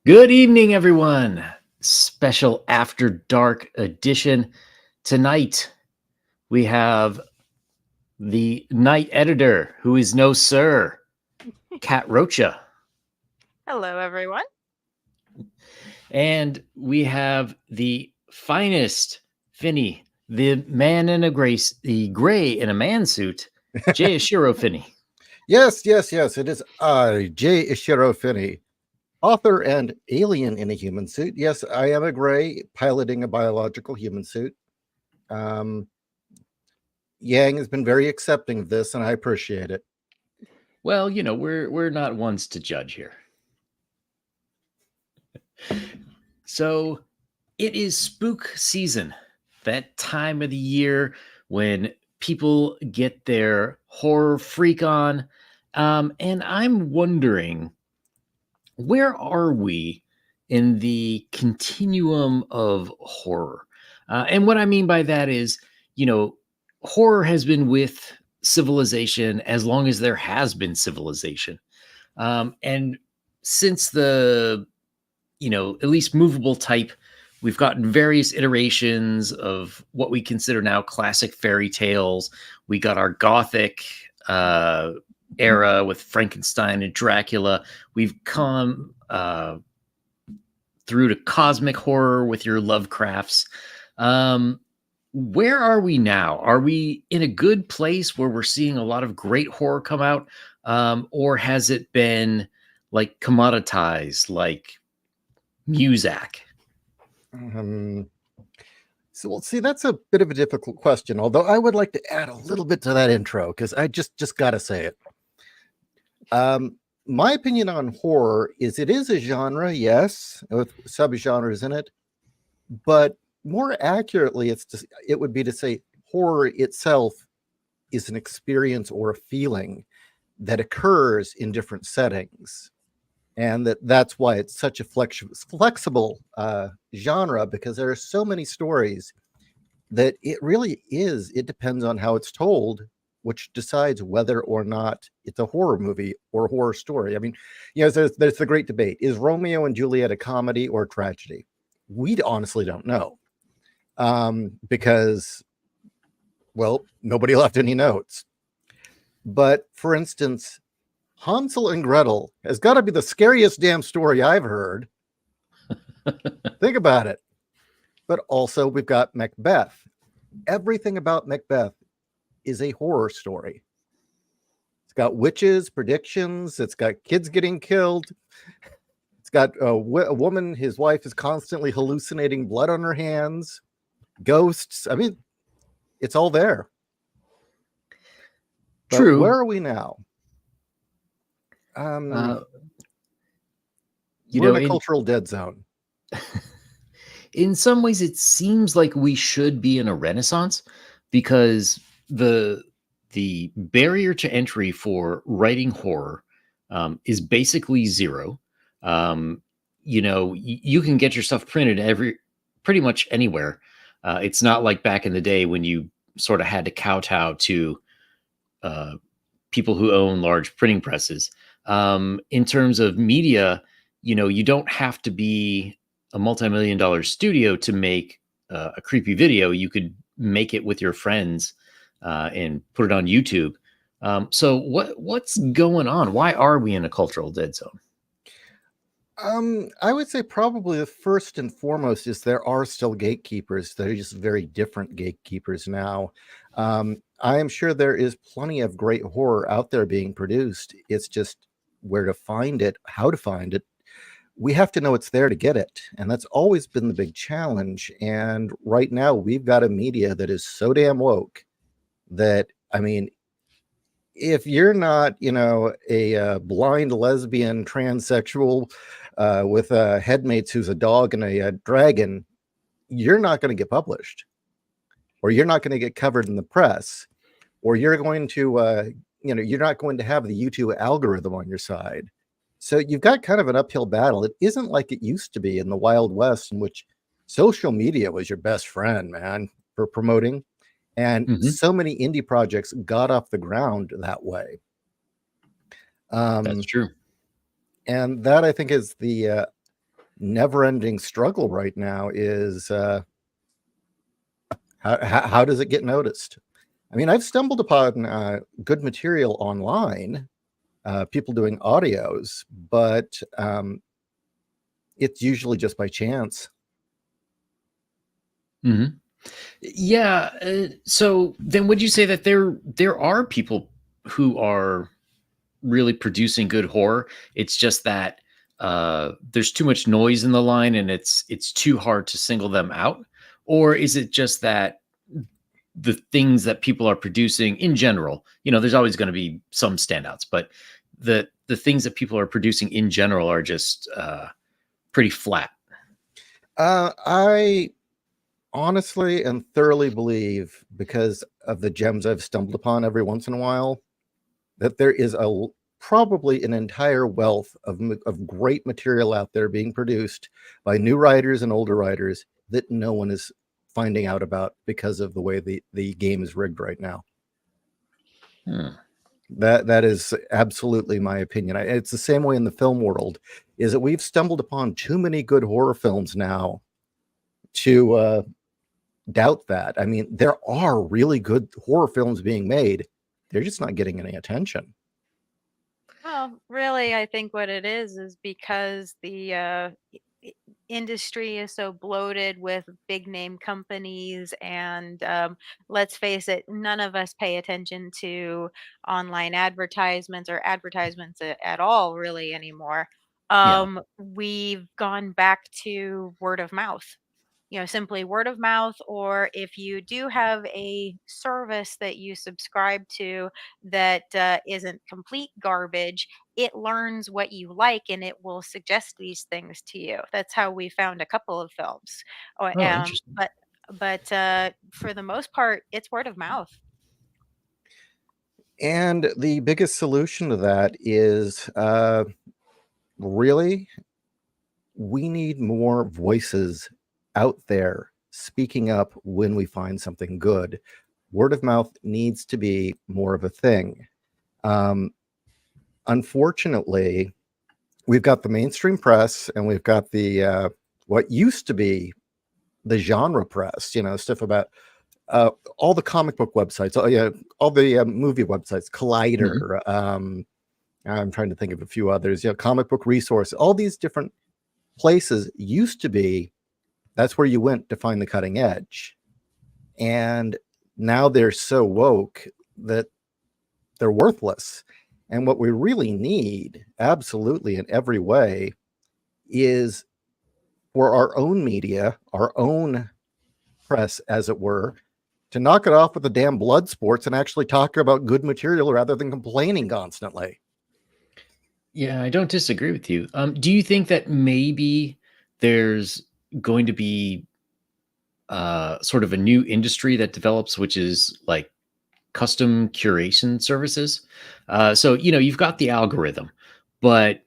Good evening, everyone. Special After Dark edition. Tonight, we have the night editor, who is no sir, Kat Rocha. Hello, everyone. And we have the finest Finny, the man in the gray in a man suit, Jay Ishiro Finny. Yes. It is I, J. Ishiro Finny, author and alien in a human suit. Yes, I am a gray piloting a biological human suit. Yang has been very accepting of this, and I appreciate it. Well, we're not ones to judge here. So it is spook season, that time of the year when people get their horror freak on. And I'm wondering, where are we in the continuum of horror? And what I mean by that is, horror has been with civilization as long as there has been civilization. And since the at least movable type, we've gotten various iterations of what we consider now classic fairy tales. We got our Gothic era with Frankenstein and Dracula. We've come through to cosmic horror with your Lovecrafts. Where are we now? Are we in a good place where we're seeing a lot of great horror come out? Or has it been like commoditized, like Muzak? So, see, that's a bit of a difficult question, although I would like to add a little bit to that intro, because I just got to say it. My opinion on horror is it is a genre, yes, with subgenres in it, but more accurately, it would be to say horror itself is an experience or a feeling that occurs in different settings. And that's why it's such a flexible genre, because there are so many stories that it depends on how it's told, which decides whether or not it's a horror movie or a horror story. I mean, there's the great debate. Is Romeo and Juliet a comedy or a tragedy? We honestly don't know, because, well, nobody left any notes. But for instance, Hansel and Gretel has got to be the scariest damn story I've heard. Think about it. But also we've got Macbeth. Everything about Macbeth is a horror story. It's got witches, predictions. It's got kids getting killed. It's got a woman, his wife is constantly hallucinating blood on her hands. Ghosts. I mean, it's all there. But True. where are we now? We're in a cultural dead zone. In some ways, it seems like we should be in a renaissance, because the barrier to entry for writing horror is basically zero. You can get your stuff printed pretty much anywhere. It's not like back in the day when you sort of had to kowtow to people who own large printing presses. In terms of media, you don't have to be a multi-million-dollar studio to make a creepy video. You could make it with your friends and put it on YouTube. So what's going on? Why are we in a cultural dead zone? I would say probably the first and foremost is there are still gatekeepers that are just very different gatekeepers now. I am sure there is plenty of great horror out there being produced. It's just where to find it, how to find it. We have to know it's there to get it. And that's always been the big challenge. And right now we've got a media that is so damn woke that, I mean, if you're not, a blind lesbian transsexual with headmates who's a dog and a dragon, you're not going to get published, or you're not going to get covered in the press, or you're going to, you're not going to have the YouTube algorithm on your side. So you've got kind of an uphill battle. It isn't like it used to be in the Wild West, in which social media was your best friend, man, for promoting. And so many indie projects got off the ground that way. That's true. And that, I think, is the never-ending struggle right now is how does it get noticed? I mean, I've stumbled upon good material online, people doing audios, but it's usually just by chance. Mm-hmm. Yeah. So then, would you say that there are people who are really producing good horror? It's just that there's too much noise in the line, and it's too hard to single them out, or is it just that the things that people are producing in general, there's always going to be some standouts, but the things that people are producing in general are just pretty flat? I honestly and thoroughly believe, because of the gems I've stumbled upon every once in a while, that there is probably an entire wealth of great material out there being produced by new writers and older writers that no one is finding out about because of the way the game is rigged right now. That is absolutely my opinion. It's the same way in the film world, is that we've stumbled upon too many good horror films now to doubt that. I mean, there are really good horror films being made. They're just not getting any attention. Well, really, I think what it is because the industry is so bloated with big name companies, and let's face it, none of us pay attention to online advertisements or advertisements at all, really, anymore. Yeah. We've gone back to word of mouth. Simply word of mouth, or if you do have a service that you subscribe to that isn't complete garbage, it learns what you like and it will suggest these things to you. That's how we found a couple of films. Oh, interesting. But for the most part, it's word of mouth. And the biggest solution to that is really, we need more voices out there speaking up when we find something good. Word of mouth needs to be more of a thing. Unfortunately, we've got the mainstream press and we've got the what used to be the genre press, stuff about all the comic book websites, all the movie websites, Collider. I'm trying to think of a few others, comic book resource, all these different places used to be, that's where you went to find the cutting edge. And now they're so woke that they're worthless. And what we really need, absolutely in every way, is for our own media, our own press, as it were, to knock it off with the damn blood sports and actually talk about good material rather than complaining constantly. Yeah, I don't disagree with you. Do you think that maybe there's going to be sort of a new industry that develops, which is like custom curation services? So you've got the algorithm, but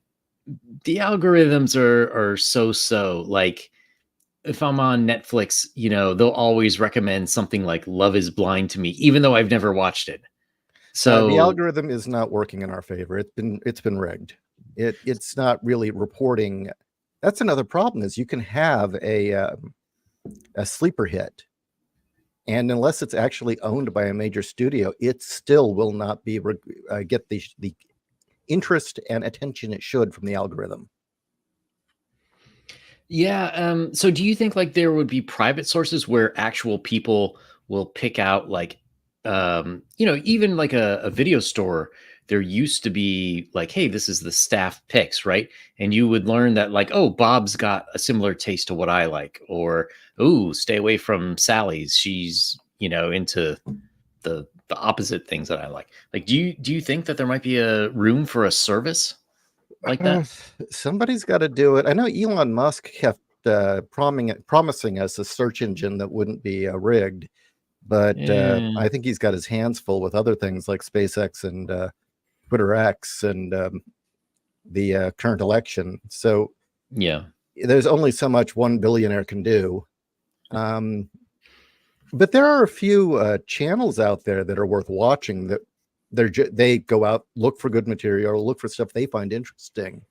the algorithms are so. Like, if I'm on Netflix, they'll always recommend something like Love Is Blind to me, even though I've never watched it. So the algorithm is not working in our favor. It's been rigged. It's not really reporting. That's another problem, is you can have a sleeper hit, and unless it's actually owned by a major studio, it still will not be get the interest and attention it should from the algorithm. Yeah. So do you think like there would be private sources where actual people will pick out like, even like a video store, there used to be like, hey, this is the staff picks, right? And you would learn that like, oh, Bob's got a similar taste to what I like, or, oh, stay away from Sally's. She's, into the opposite things that I like. Like, do you think that there might be a room for a service like that? Somebody's got to do it. I know Elon Musk kept promising us a search engine that wouldn't be rigged, but I think he's got his hands full with other things like SpaceX and Twitter X and the current election. So Yeah. there's only so much one billionaire can do. But there are a few channels out there that are worth watching, that they go out, look for good material, look for stuff they find interesting,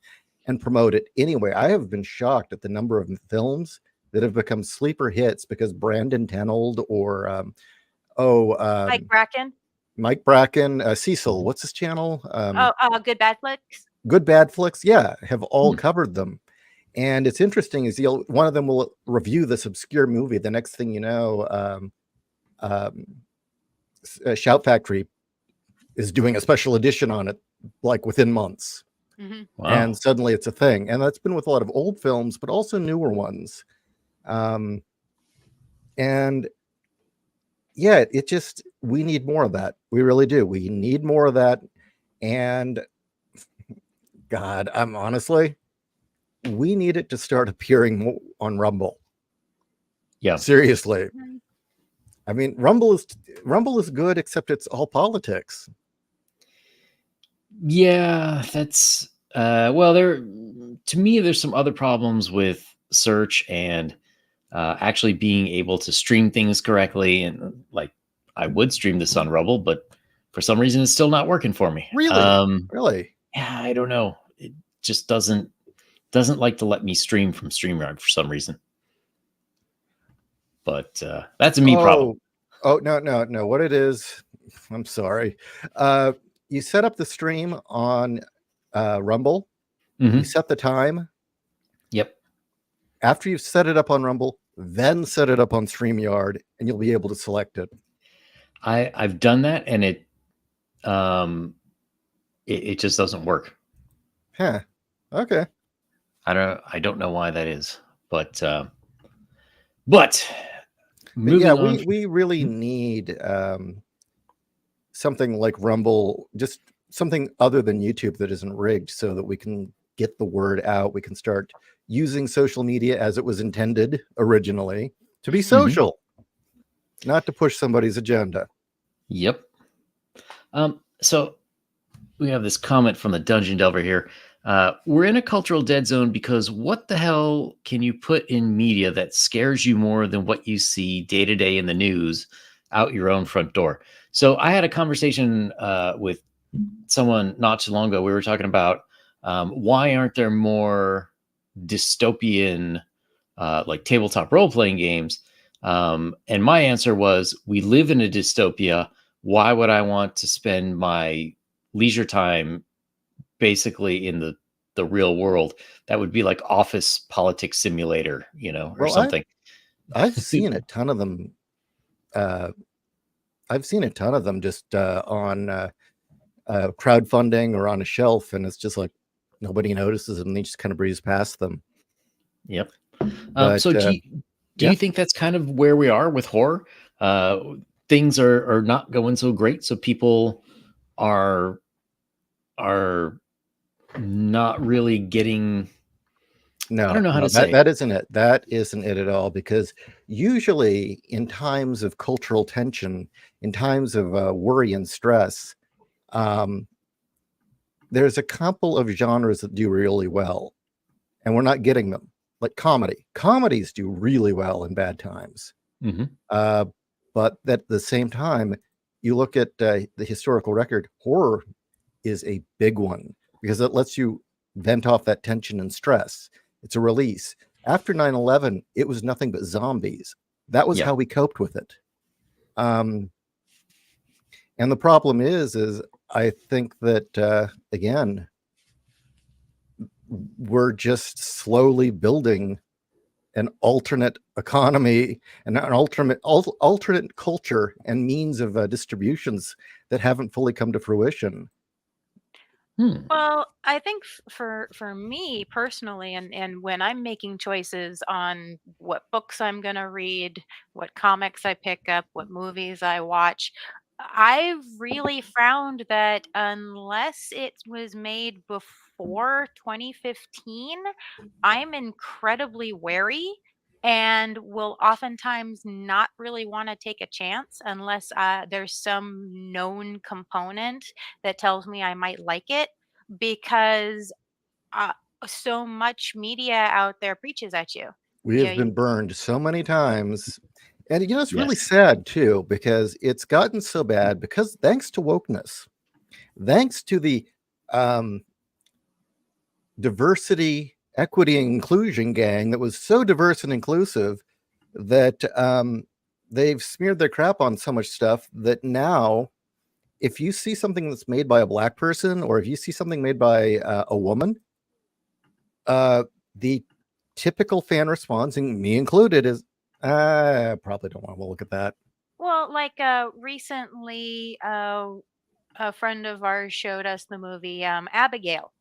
and promote it anyway. I have been shocked at the number of films that have become sleeper hits because Brandon Tenold or Mike Bracken. Mike Bracken, Cecil, what's his channel? Good Bad Flicks. Good Bad Flicks, yeah, have all covered them. And it's interesting is one of them will review this obscure movie. The next thing you know, Shout Factory is doing a special edition on it, like within months. Wow. And suddenly it's a thing. And that's been with a lot of old films, but also newer ones. And yeah, we need more of that. We really do. We need more of that. And God, we need it to start appearing more on Rumble. Yeah. Seriously. I mean, Rumble is good, except it's all politics. Yeah, that's to me, there's some other problems with search and actually being able to stream things correctly. And like, I would stream this on Rumble, but for some reason, it's still not working for me. Really? Yeah, I don't know. It just doesn't like to let me stream from StreamYard for some reason. But that's a me problem. Oh, no. What it is, I'm sorry. You set up the stream on Rumble. You set the time. Yep. After you've set it up on Rumble, then set it up on StreamYard, and you'll be able to select it. I've done that, and it just doesn't work. Huh. Okay. I don't know why that is, but yeah, we really need something like Rumble, just something other than YouTube that isn't rigged, so that we can get the word out. We can start using social media as it was intended originally, to be social, not to push somebody's agenda. Yep. So we have this comment from the Dungeon Delver here. We're in a cultural dead zone because what the hell can you put in media that scares you more than what you see day to day in the news out your own front door? So I had a conversation with someone not too long ago. We were talking about why aren't there more dystopian like tabletop role-playing games? And my answer was, we live in a dystopia. Why would I want to spend my leisure time basically in the real world? That would be like Office Politics Simulator, or something. I've seen a ton of them. I've seen a ton of them just on crowdfunding or on a shelf, and it's just like nobody notices them, and they just kind of breeze past them. Yep. But, so do you think that's kind of where we are with horror? Things are not going so great, so people are not really getting. No, I don't know how to say that isn't it. That isn't it at all. Because usually in times of cultural tension, in times of worry and stress, there's a couple of genres that do really well, and we're not getting them. Like comedy. Comedies do really well in bad times. But at the same time, you look at the historical record, horror is a big one because it lets you vent off that tension and stress. It's a release. After 9/11, it was nothing but zombies. That was how we coped with it. And the problem is I think that, again, we're just slowly building an alternate economy and an alternate culture and means of distributions that haven't fully come to fruition. Well, I think for me personally, and when I'm making choices on what books I'm going to read, what comics I pick up, what movies I watch, I've really found that unless it was made before 2015, I'm incredibly wary and will oftentimes not really want to take a chance unless there's some known component that tells me I might like it, because uh, so much media out there preaches at you. We You know, have been burned so many times. And it's really Yes. sad too, because it's gotten so bad because thanks to wokeness, thanks to the diversity, equity, and inclusion gang that was so diverse and inclusive that they've smeared their crap on so much stuff that now, if you see something that's made by a black person, or if you see something made by a woman, the typical fan response, and me included, is I probably don't want to look at that. Well, like recently, a friend of ours showed us the movie Abigail.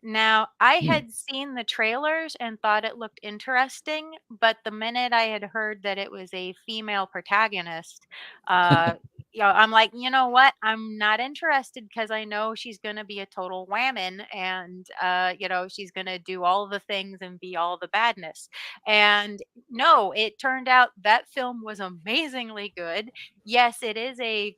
Now, I Hmm. had seen the trailers and thought it looked interesting, but the minute I had heard that it was a female protagonist, uh, I'm like, you know what? I'm not interested because I know she's going to be a total whammon and, she's going to do all the things and be all the badness. And no, it turned out that film was amazingly good. Yes, it is the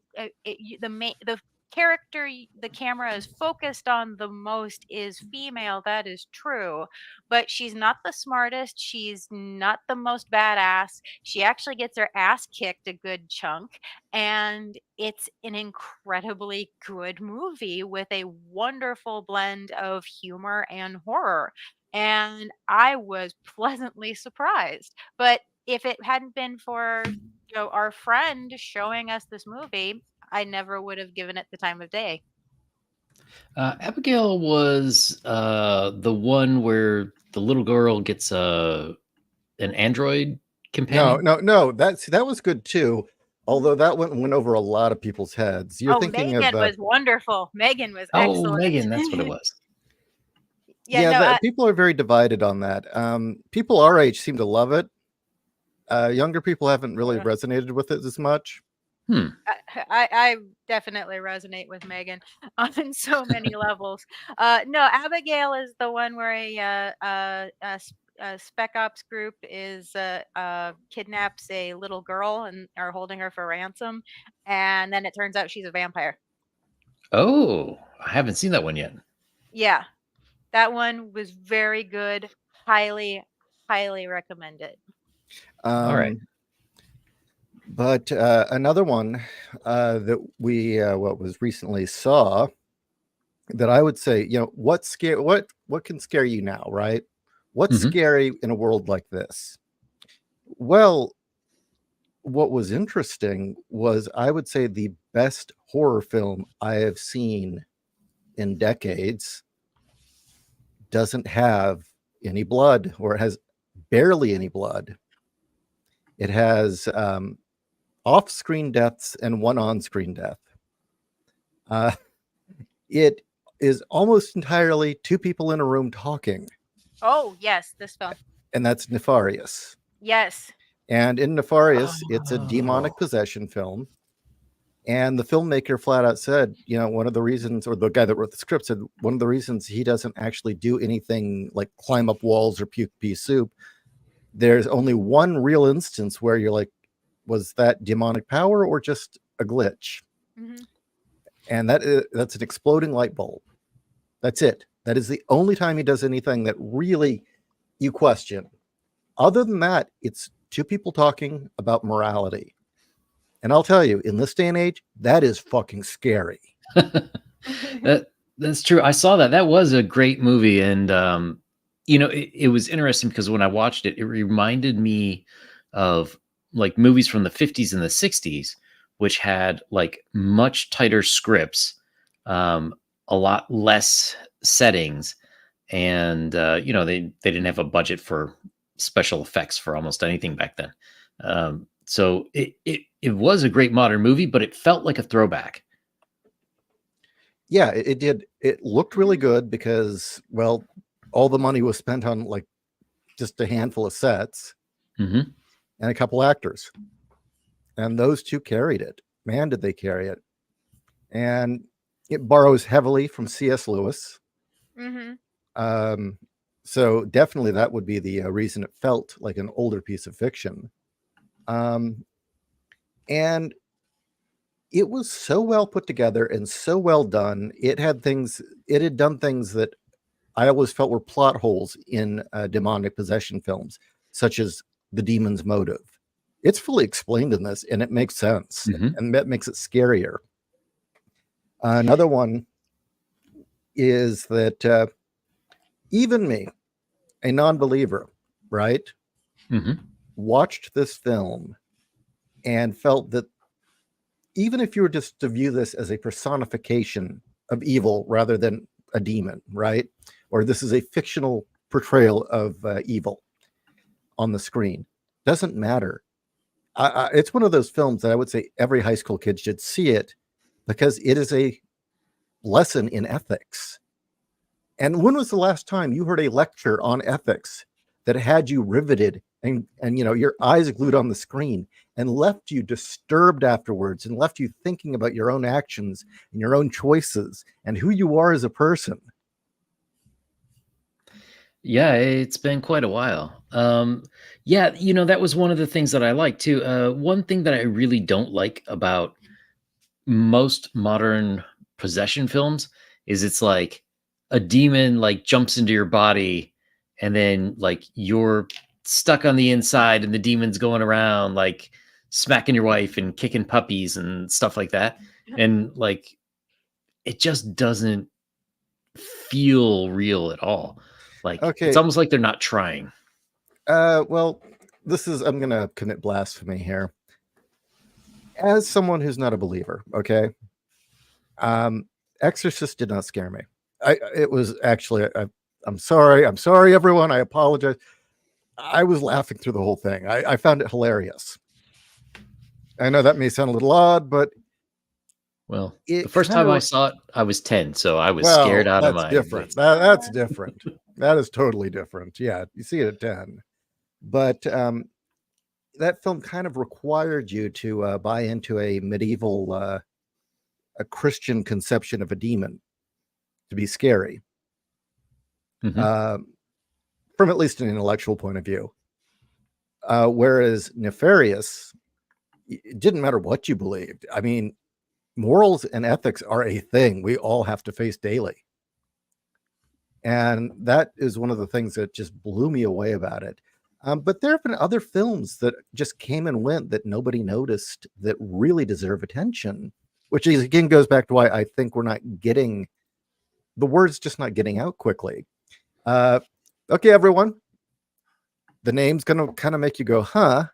character the camera is focused on the most is female, that is true, but she's not the smartest, she's not the most badass, she actually gets her ass kicked a good chunk, and it's an incredibly good movie with a wonderful blend of humor and horror, and I was pleasantly surprised. But if it hadn't been for our friend showing us this movie, I never would have given it the time of day. Abigail was the one where the little girl gets an android No, companion. no, that was good too. Although that went over a lot of people's heads. You're Oh, thinking of Megan was wonderful. Megan was Oh, excellent. Megan, that's what it was. Yeah, yeah, no, that people are very divided on that. People our age seem to love it. Younger people haven't really resonated with it as much. Hmm. I definitely resonate with Megan on so many levels. No, Abigail is the one where a spec ops group is kidnaps a little girl and are holding her for ransom, and then it turns out she's a vampire. Oh, I haven't seen that one yet. Yeah, that one was very good. Highly, highly recommended. All right. But another one that we what was recently saw that I would say, what can scare you now, right? What's Mhm. scary in a world like this? Well, what was interesting was, I would say, the best horror film I have seen in decades doesn't have any blood, or it has barely any blood. It has off-screen deaths and one on-screen death. It is almost entirely two people in a room talking, Oh yes, this film. and that's Nefarious. Yes. And in Nefarious, it's a Oh. demonic possession film. And the filmmaker flat out said, one of the reasons, or the guy that wrote the script said, one of the reasons he doesn't actually do anything like climb up walls or puke pea soup, there's only one real instance where you're like, was that demonic power or just a glitch? Mm-hmm. And that's an exploding light bulb. That's it. That is the only time he does anything that really you question. Other than that, it's two people talking about morality. And I'll tell you, in this day and age, that is fucking scary. That's true. I saw that. That was a great movie, and it was interesting because when I watched it, it reminded me of like movies from the 50s and the 60s, which had like much tighter scripts, a lot less settings, and they didn't have a budget for special effects for almost anything back then. So it was a great modern movie, but it felt like a throwback. Yeah, it did. It looked really good because, well, all the money was spent on like just a handful of sets Mm-hmm. and a couple actors. And those two carried it. Man, did they carry it. And it borrows heavily from C.S. Lewis. Mm-hmm. So definitely that would be the reason it felt like an older piece of fiction. And it was so well put together and so well done. It had done things that I always felt were plot holes in demonic possession films, such as the demon's motive. It's fully explained in this, and it makes sense, and that makes it scarier. Another one is that Even me, a non-believer, right, Mhm. watched this film and felt that even if you were just to view this as a personification of evil rather than a demon, right? Or this is a fictional portrayal of evil on the screen, doesn't matter. It's one of those films that I would say every high school kid should see it because it is a lesson in ethics. And when was the last time you heard a lecture on ethics that had you riveted and your eyes glued on the screen and left you disturbed afterwards and left you thinking about your own actions and your own choices and who you are as a person? Yeah, it's been quite a while. Yeah, that was one of the things that I like too. One thing that I really don't like about most modern possession films is it's like a demon like jumps into your body and then like you're stuck on the inside and the demon's going around like smacking your wife and kicking puppies and stuff like that. And like it just doesn't feel real at all. Like it's Okay. almost like they're not trying. Well, I'm going to commit blasphemy here. As someone who's not a believer, okay, Exorcist did not scare me. It was actually, I'm sorry, everyone. I apologize. I was laughing through the whole thing. I found it hilarious. I know that may sound a little odd, but Well, the it first kind time I of, saw it, I was 10, so I was scared well, out of that's my different. wits. That's different. That is totally different. Yeah, you see it at 10. But that film kind of required you to buy into a medieval, a Christian conception of a demon to be scary, Mhm. uh, from at least an intellectual point of view. Whereas Nefarious, it didn't matter what you believed. I mean, morals and ethics are a thing we all have to face daily. And that is one of the things that just blew me away about it. But there have been other films that just came and went that nobody noticed that really deserve attention, which is, again, goes back to why I think we're not getting the word's just not getting out quickly. Okay, everyone. The name's going to kind of make you go, huh?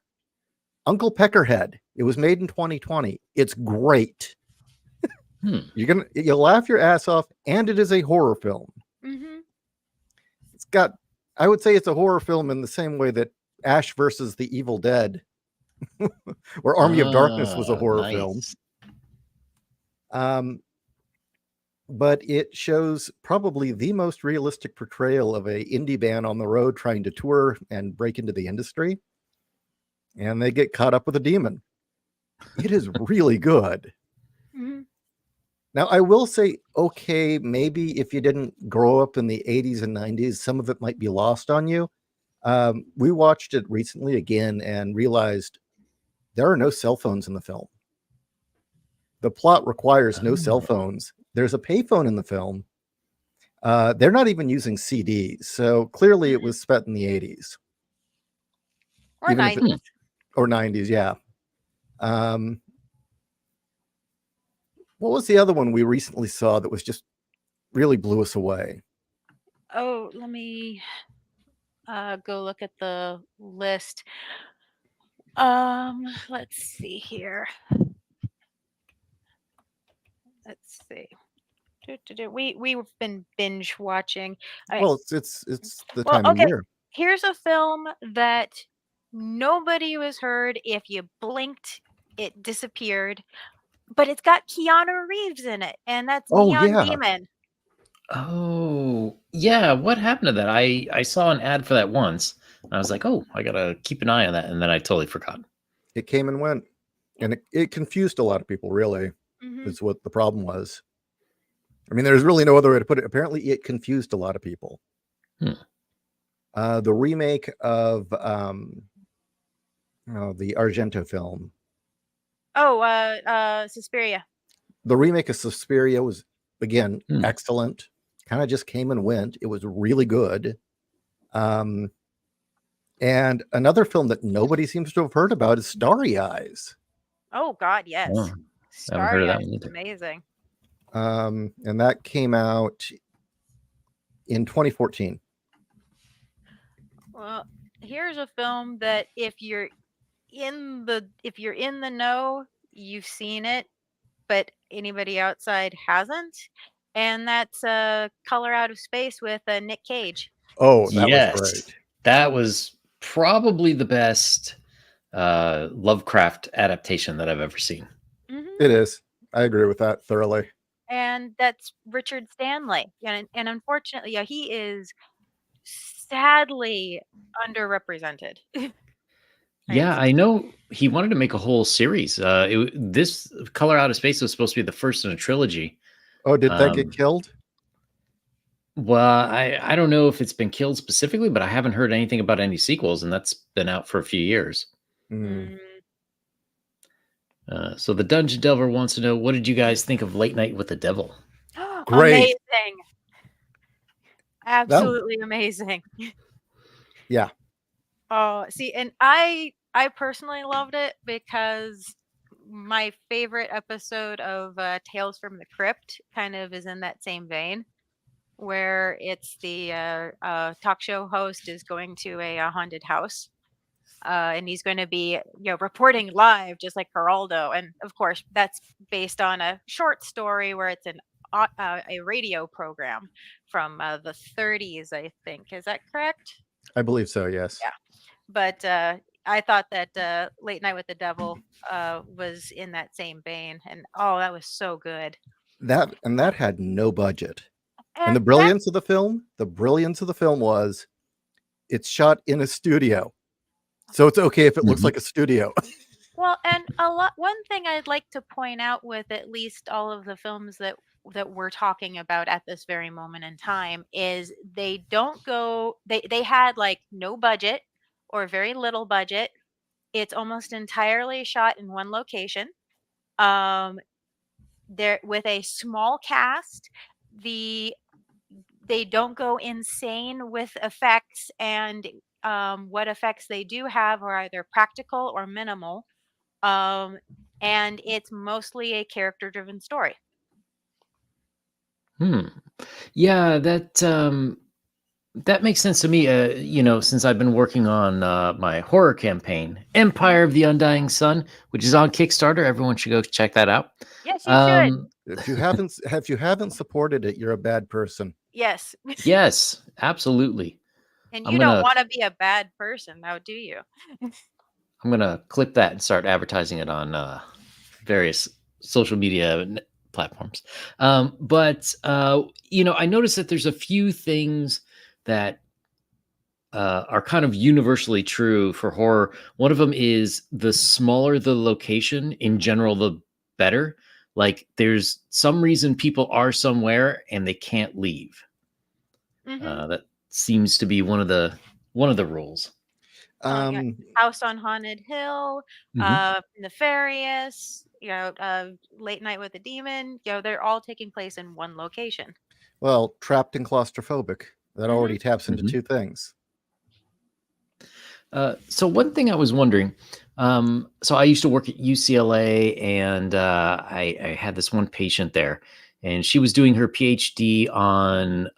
Uncle Peckerhead. It was made in 2020. It's great. You'll laugh your ass off, and it is a horror film. Mm-hmm. It's got, I would say it's a horror film in the same way that Ash versus the Evil Dead or Army of Darkness was a horror film. But it shows probably the most realistic portrayal of a indie band on the road trying to tour and break into the industry. And they get caught up with a demon. It is really good. Mm-hmm. Now, I will say, okay, maybe if you didn't grow up in the 80s and 90s, some of it might be lost on you. We watched it recently again and realized there are no cell phones in the film. The plot requires no cell phones. There's a payphone in the film. They're not even using CDs. So clearly it was spent in the 80s. Or Even 90s. Or 90s, yeah. What was the other one we recently saw that was just really blew us away? Oh, let me go look at the list. Let's see here. Let's see. We've been binge watching. Well, it's the Well, time of okay. year. Here's a film that nobody was heard. If you blinked, it disappeared. But it's got Keanu Reeves in it, and that's Oh, Neon yeah. Demon. Oh, yeah. What happened to that? I saw an ad for that once. And I was like, oh, I gotta keep an eye on that, and then I totally forgot. It came and went. And it confused a lot of people, really, Mm-hmm. is what the problem was. I mean, there's really no other way to put it. Apparently, it confused a lot of people. The remake of the Argento film. Oh, Suspiria. The remake of Suspiria was, again, excellent. Kind of just came and went. It was really good. And another film that nobody seems to have heard about is Starry Eyes. Oh God, yes. Oh, I haven't heard Starry of that Eyes one is either. amazing. And that came out in 2014. Well, here's a film that if you're in the know, you've seen it, but anybody outside hasn't. And that's Color Out of Space with Nick Cage. Oh, that was Yes, great. that was probably the best Lovecraft adaptation that I've ever seen. Hmm. It is. I agree with that thoroughly. And that's Richard Stanley. And unfortunately, yeah, he is sadly underrepresented. Right? Yeah, I know he wanted to make a whole series. This Color Out of Space was supposed to be the first in a trilogy. Oh, did that get Um, killed? well, I don't know if it's been killed specifically, but I haven't heard anything about any sequels, and that's been out for a few years. Mm. Mm. So the Dungeon Delver wants to know, what did you guys think of Late Night with the Devil? Great. Amazing. That, Absolutely amazing. yeah. Oh, see, and I personally loved it because my favorite episode of Tales from the Crypt kind of is in that same vein, where it's the talk show host is going to a haunted house, and he's going to be reporting live just like Geraldo, and of course that's based on a short story where it's a radio program from the 30s, I think. Is that correct? I believe so, yes. Yeah. But I thought that Late Night with the Devil was in that same vein, and oh, that was so good. That had no budget. And And the brilliance of the film was it's shot in a studio. So it's okay if it looks Mhm. like a studio. well, and one thing I'd like to point out with at least all of the films that we're talking about at this very moment in time is they had like no budget or very little budget. It's almost entirely shot in one location. Um, there with a small cast. The They don't go insane with effects, and what effects they do have are either practical or minimal. Um, and it's mostly a character driven story. Hmm. Yeah, that makes sense to me. Since I've been working on my horror campaign, Empire of the Undying Sun, which is on Kickstarter. Everyone should go check that out. Yes, you should. Um, If you haven't supported it, you're a bad person. Yes. yes, absolutely. And I'm you don't gonna want to be a bad person now, do you? I'm gonna clip that and start advertising it on various social media platforms. But I noticed that there's a few things that are kind of universally true for horror. One of them is the smaller the location in general, the better. Like there's some reason people are somewhere and they can't leave. Hmm. That seems to be one of the rules. Yeah. Um, House on Haunted Hill, Mhm. Nefarious, Late Night with the Demon. They're all taking place in one location. well, trapped and claustrophobic. That Hmm. already taps into Mhm. two things. So one thing I was wondering, so I used to work at UCLA, and I had this one patient there, and she was doing her PhD on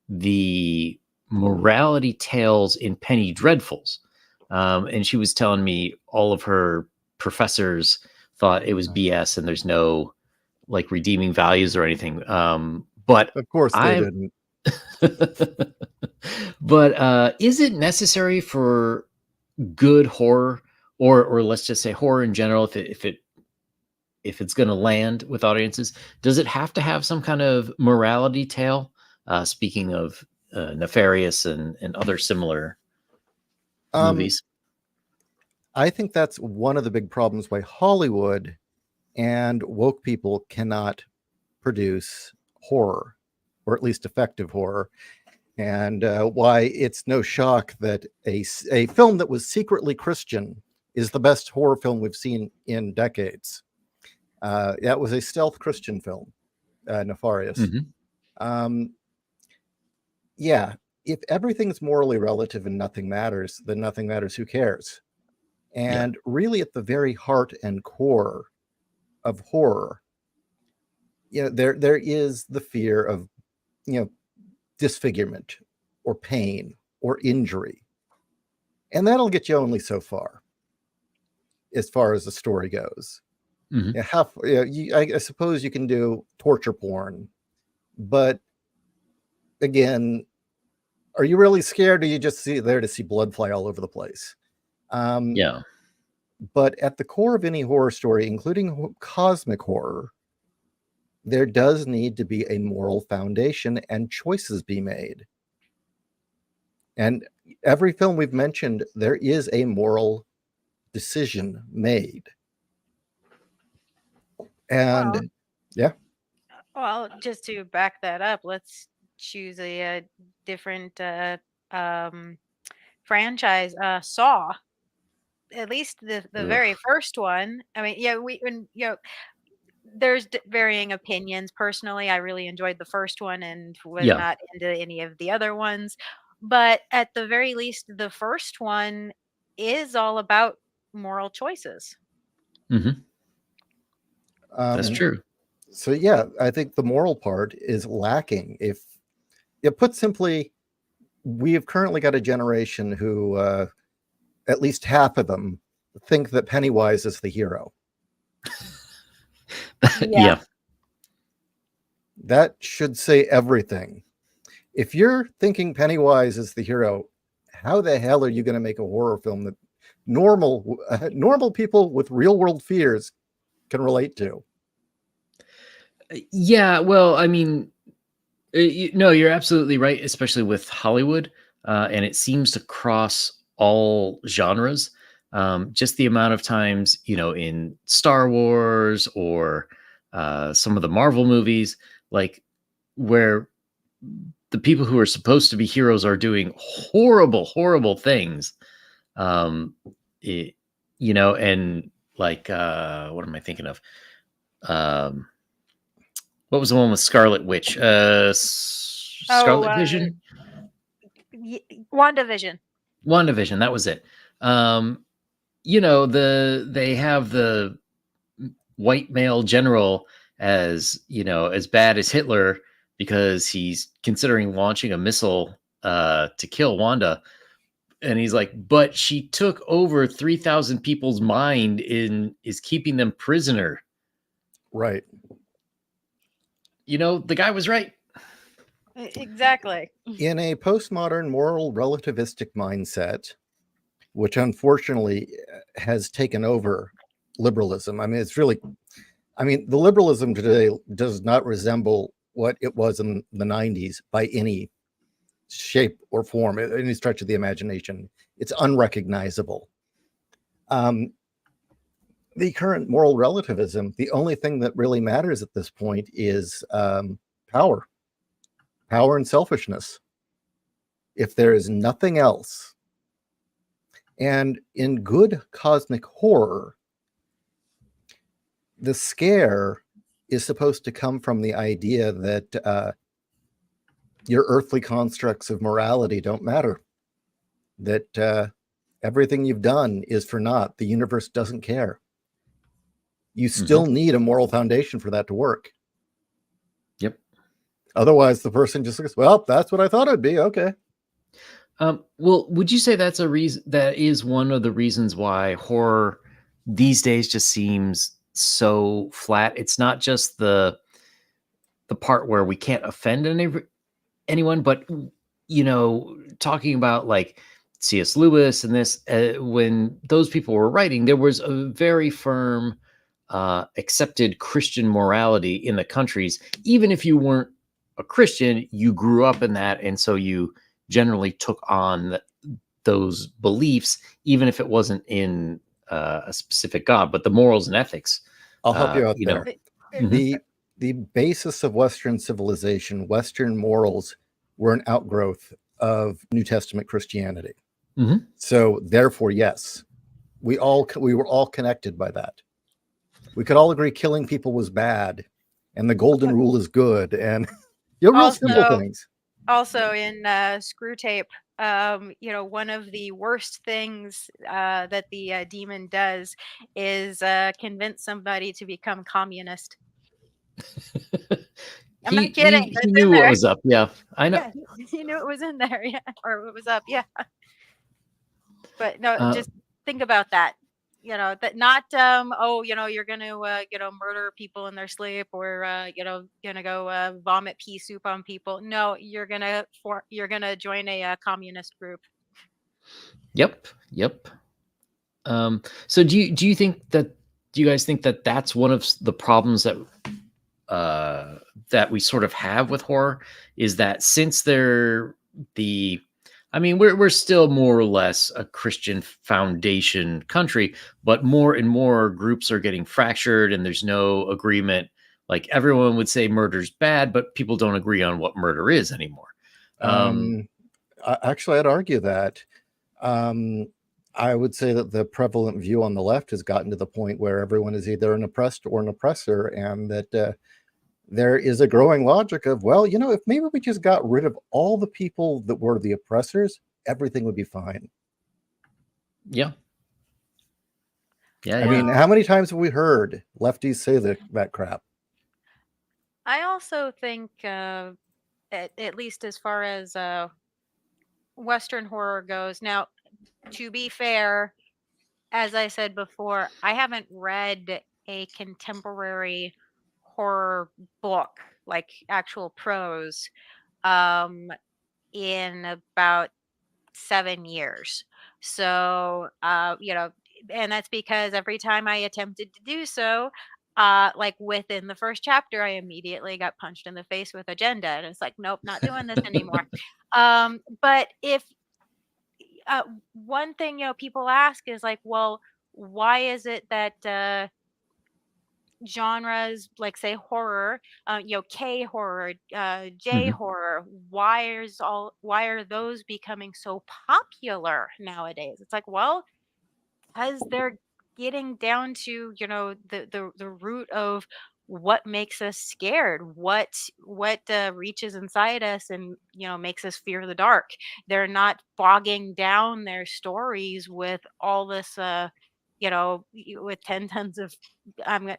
the morality tales in Penny Dreadfuls, and she was telling me all of her professors thought it was BS, and there's no like redeeming values or anything. But Of course they I'm didn't. but is it necessary for good horror, or let's just say horror in general, if it's going to land with audiences, does it have to have some kind of morality tale? Speaking of Nefarious and other similar Um, movies. I think that's one of the big problems why Hollywood and woke people cannot produce horror, or at least effective horror, and why it's no shock that a film that was secretly Christian is the best horror film we've seen in decades. That was a stealth Christian film, Nefarious. Mhm. Um, yeah, if everything's morally relative and nothing matters, then nothing matters. Who cares? Yeah. And really, at the very heart and core of horror, there is the fear of disfigurement or pain or injury. And that'll get you only so far as the story goes. Mhm. I suppose you can do torture porn, but again, are you really scared, or are you just there to see blood fly all over the place? Yeah. But at the core of any horror story, including cosmic horror, there does need to be a moral foundation and choices be made. And every film we've mentioned, there is a moral decision made. And yeah. Well, just to back that up, let's choose a different um, franchise. Saw, at least the Ugh. very first one. I mean, yeah, there's varying opinions. Personally, I really enjoyed the first one and was Yeah. not into any of the other ones. But at the very least, the first one is all about moral choices. Mhm. That's And true. so, yeah, I think the moral part is lacking. If put simply, we have currently got a generation who, at least half of them, think that Pennywise is the hero. Yeah. Yeah. That should say everything. If you're thinking Pennywise is the hero, how the hell are you going to make a horror film that normal people with real world fears can relate to? Yeah, well, I mean, no, you're absolutely right, especially with Hollywood, and it seems to cross all genres. Just the amount of times, in Star Wars or some of the Marvel movies, like where the people who are supposed to be heroes are doing horrible, horrible things. Um, it, and like, what am I thinking of? Um, what was the one with Scarlet Witch? Oh, Scarlet Vision? WandaVision. WandaVision, that was it. They have the white male general as, as bad as Hitler because he's considering launching a missile to kill Wanda. And he's like, but she took over 3,000 people's mind is keeping them prisoner. Right. The guy was right. Exactly. In a postmodern moral relativistic mindset, which unfortunately has taken over liberalism. I mean, the liberalism today does not resemble what it was in the 90s by any shape or form, any stretch of the imagination. It's unrecognizable. The current moral relativism, the only thing that really matters at this point is power and selfishness. If there is nothing else. And in good cosmic horror, the scare is supposed to come from the idea that your earthly constructs of morality don't matter, that everything you've done is for naught. The universe doesn't care. You still need a moral foundation for that to work. Yep. Otherwise, the person just goes, well, that's what I thought it'd be. Okay. Well, would you say that is one of the reasons why horror these days just seems so flat? It's not just the part where we can't offend anyone, but talking about like C.S. Lewis and this, when those people were writing, there was a very firm accepted Christian morality in the countries. Even if you weren't a Christian, you grew up in that, and so you generally took on those beliefs, even if it wasn't in a specific God, but the morals and ethics. I'll help you out there. Mhm. The basis of Western civilization, Western morals, were an outgrowth of New Testament Christianity. Mhm. So therefore, yes, we were all connected by that. We could all agree killing people was bad, and the golden rule is good, and real simple things. Also in Screw Tape, one of the worst things that the demon does is convince somebody to become communist. I'm not kidding. He That's in knew what there. was up. Yeah, I know. Yeah, he knew it was in there. Yeah, or it was up. Yeah, but no, Uh, just think about that. That not oh, you're gonna murder people in their sleep, or gonna go vomit pea soup on people. No, you're gonna join a communist group. yep, yep. So do you think that do you guys think that that's one of the problems that we sort of have with horror is that since they're the I mean we're still more or less a Christian foundation country, but more and more groups are getting fractured and there's no agreement. Like everyone would say murder's bad, but people don't agree on what murder is anymore. Um, Um, Actually, I'd argue that. Um, I would say that the prevalent view on the left has gotten to the point where everyone is either an oppressed or an oppressor, and that there is a growing logic of, well, if maybe we just got rid of all the people that were the oppressors, everything would be fine. yeah. Yeah, I yeah. mean, Well, how many times have we heard lefties say that crap? I also think, at least as far as Western horror goes. Now, to be fair, as I said before, I haven't read a contemporary horror book, like actual prose, um, in about 7 years. So, and that's because every time I attempted to do so, like within the first chapter, I immediately got punched in the face with agenda. And it's like, nope, not doing this anymore. But if one thing, people ask is like, well, why is it that genres like say horror, K horror, J Mhm. horror, why are those becoming so popular nowadays? It's like, well, because they're getting down to the root of what makes us scared, what reaches inside us and makes us fear the dark. They're not bogging down their stories with all this with 10 tons of can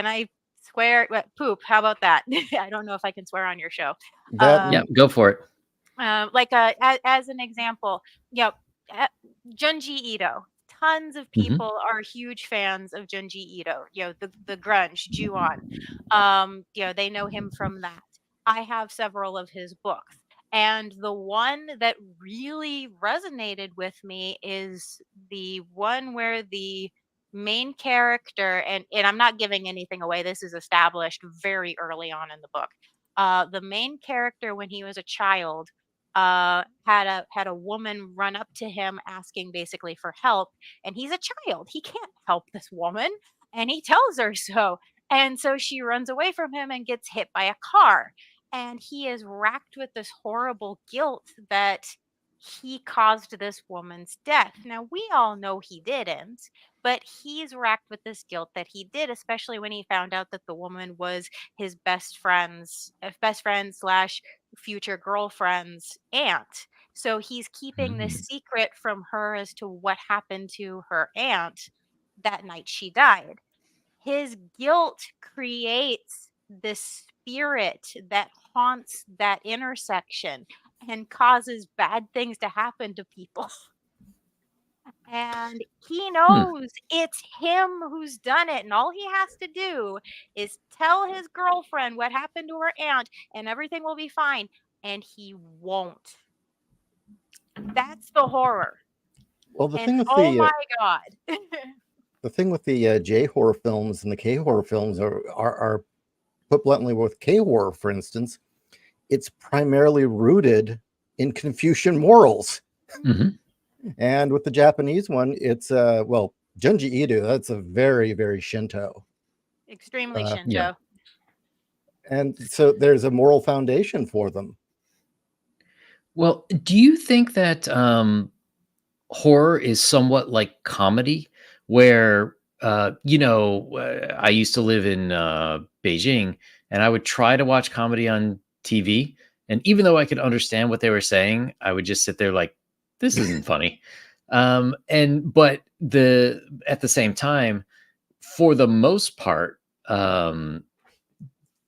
I swear? Poop, how about that? I don't know if I can swear on your show. That Yeah, um mm, go for it. like as an example, uh, Junji Ito. Tons of Mhm. people are huge fans of Junji Ito. The grunge Ju-on. They know him from that. I have several of his books, and the one that really resonated with me is the one where the main character, and I'm not giving anything away. This is established very early on in the book. The main character, when he was a child, had a woman run up to him asking basically for help, and he's a child. He can't help this woman, and he tells her so. And so she runs away from him and gets hit by a car. And he is racked with this horrible guilt that he caused this woman's death. Now, we all know he didn't, but he's racked with this guilt that he did, especially when he found out that the woman was his best friend slash future girlfriend's aunt. So he's keeping this Mhm. secret from her as to what happened to her aunt that night she died. His guilt creates this spirit that haunts that intersection and causes bad things to happen to people. And he Hmm. knows it's him who's done it. And all he has to do is tell his girlfriend what happened to her aunt, and everything will be fine. And he won't. That's the horror. well, the And thing with oh my God. the thing with the J horror films and the K horror films are put bluntly, with K horror, for instance, it's primarily rooted in Confucian morals. Mhm. And with the Japanese one, it's well, Junji Ito, that's a very, very Shinto. Extremely Uh, Yeah. Shinto. and so there's a moral foundation for them. Well, do you think that horror is somewhat like comedy, where I used to live in Beijing, and I would try to watch comedy on TV, and even though I could understand what they were saying, I would just sit there like, "This isn't funny." And but the at the same time, for the most part,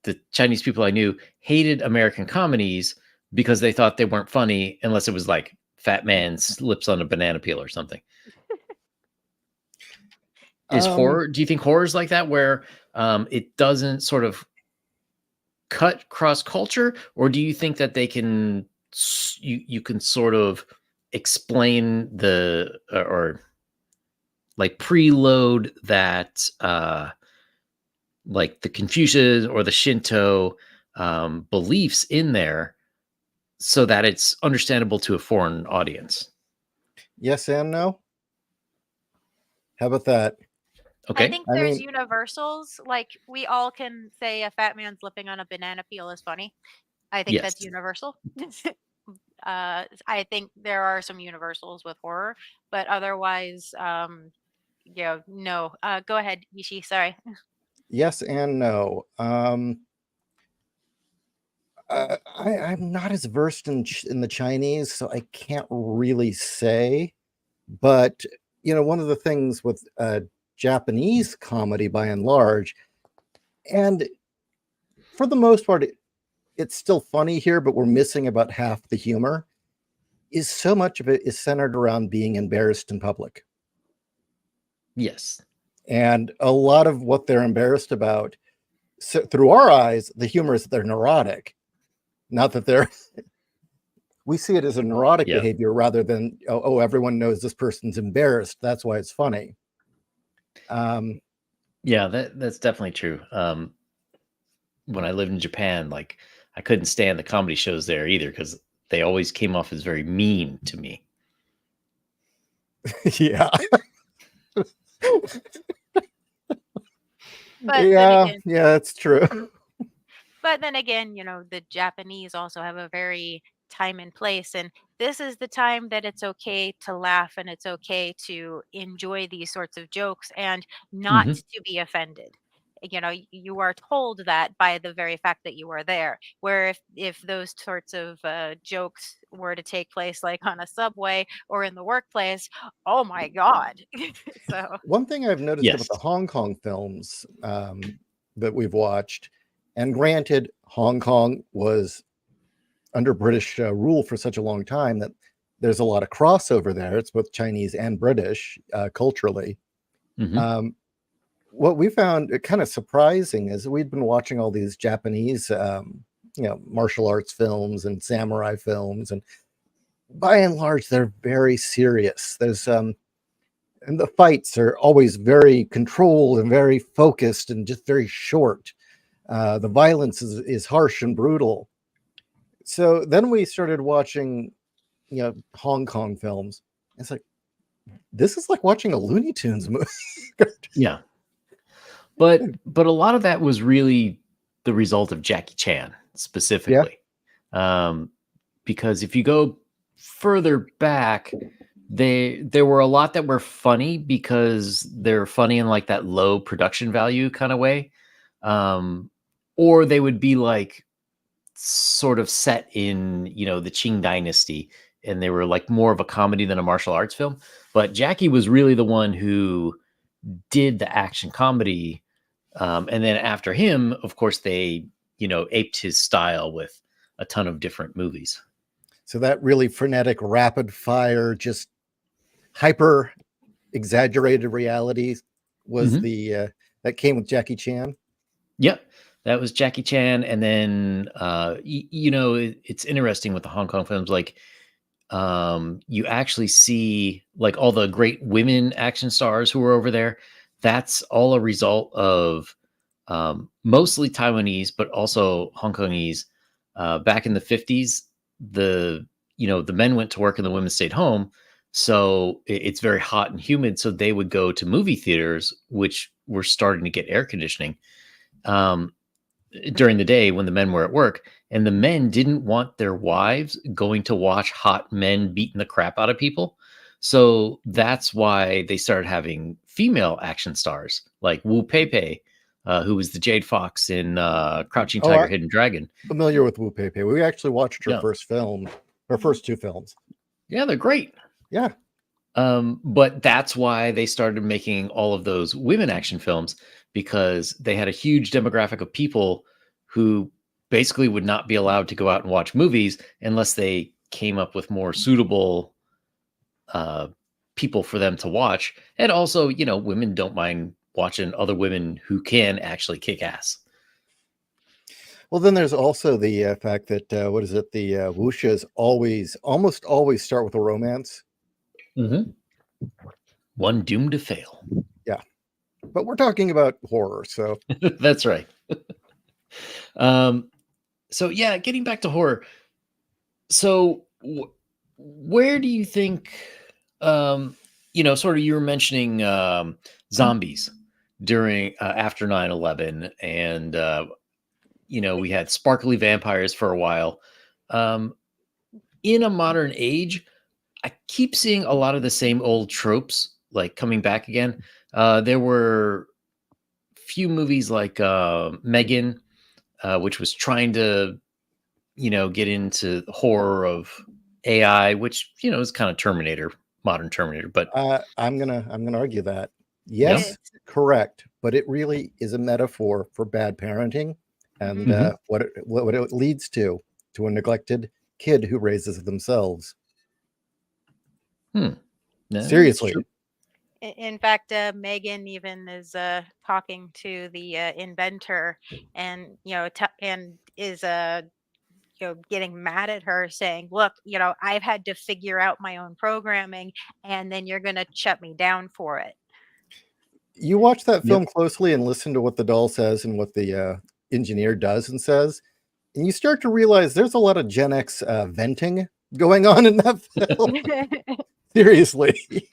the Chinese people I knew hated American comedies because they thought they weren't funny unless it was like Fat Man slips on a banana peel or something. Is horror? Do you think horror is like that, where it doesn't sort of cut cross culture, or do you think that they can you can sort of explain the or like preload that like the Confucius or the Shinto beliefs in there so that it's understandable to a foreign audience? Yes and no. How about that? Okay. I think I there's mean, universals. Like we all can say a fat man slipping on a banana peel is funny. I think Yes. that's universal. I think there are some universals with horror, but otherwise, no. Go ahead, Yishi. Sorry. yes and no. I'm not as versed in the Chinese, so I can't really say. But one of the things with Japanese comedy, by and large, and for the most part, it's still funny here, but we're missing about half the humor. Is so much of it is centered around being embarrassed in public, Yes. and a lot of what they're embarrassed about, so through our eyes, the humor is that they're neurotic. Not that they're we see it as a neurotic Yeah. behavior rather than everyone knows this person's embarrassed, that's why it's funny. Yeah, that's definitely true. When I lived in Japan, like I couldn't stand the comedy shows there either because they always came off as very mean to me. Yeah. But yeah, then again, that's true. But then again, the Japanese also have a very time and place. And this is the time that it's okay to laugh and it's okay to enjoy these sorts of jokes and not Hmm. to be offended. You are told that by the very fact that you are there. Where if those sorts of jokes were to take place like on a subway or in the workplace, oh my God. So, One thing I've noticed about Yes. the Hong Kong films that we've watched, and granted, Hong Kong was under British rule for such a long time that there's a lot of crossover there. It's both Chinese and British culturally. Hmm. What we found kind of surprising is we'd been watching all these Japanese, martial arts films and samurai films, and by and large, they're very serious. There's and the fights are always very controlled and very focused and just very short. The violence is harsh and brutal. So then we started watching, Hong Kong films. It's like, this is like watching a Looney Tunes movie. Yeah. But a lot of that was really the result of Jackie Chan specifically. Because if you go further back, there were a lot that were funny because they're funny in like that low production value kind of way. Or they would be like sort of set in, the Qing dynasty, and they were like more of a comedy than a martial arts film. But Jackie was really the one who did the action comedy. And then after him, of course, they, aped his style with a ton of different movies. So that really frenetic, rapid fire, just hyper exaggerated reality was Mhm. the that came with Jackie Chan. Yep. That was Jackie Chan. And then, it's interesting with the Hong Kong films, like, you actually see like all the great women action stars who were over there. That's all a result of mostly Taiwanese, but also Hong Kongese. Back in the 50s, the men went to work and the women stayed home. So it's very hot and humid. So they would go to movie theaters, which were starting to get air conditioning um, during the day when the men were at work. And the men didn't want their wives going to watch hot men beating the crap out of people. So that's why they started having female action stars like Wu Pei Pei, who was the Jade Fox in Crouching Oh, Tiger, I'm Hidden Dragon. familiar with Wu Pei Pei. We actually watched her Yeah. first film, her first two films. Yeah, they're great. Yeah. But that's why they started making all of those women action films, because they had a huge demographic of people who basically would not be allowed to go out and watch movies unless they came up with more suitable people for them to watch. And also, women don't mind watching other women who can actually kick ass. Well, then there's also the fact that the wuxia almost always start with a romance. Mm-hmm. One doomed to fail. Yeah, but we're talking about horror, so that's right. So yeah, getting back to horror. So where do you think, sort of you were mentioning zombies during after 9/11, and we had sparkly vampires for a while. In a modern age, I keep seeing a lot of the same old tropes like coming back again. There were few movies like Megan, which was trying to, get into horror of AI, which is kind of Terminator, modern Terminator. But I'm gonna argue that yes, correct, but it really is a metaphor for bad parenting and what it leads to a neglected kid who raises themselves. No, Seriously. In fact, Megan even is talking to the inventor, and and is getting mad at her, saying, "Look, I've had to figure out my own programming, and then you're going to shut me down for it." You watch that film closely and listen to what the doll says and what the engineer does and says, and you start to realize there's a lot of Gen X venting going on in that film. Seriously.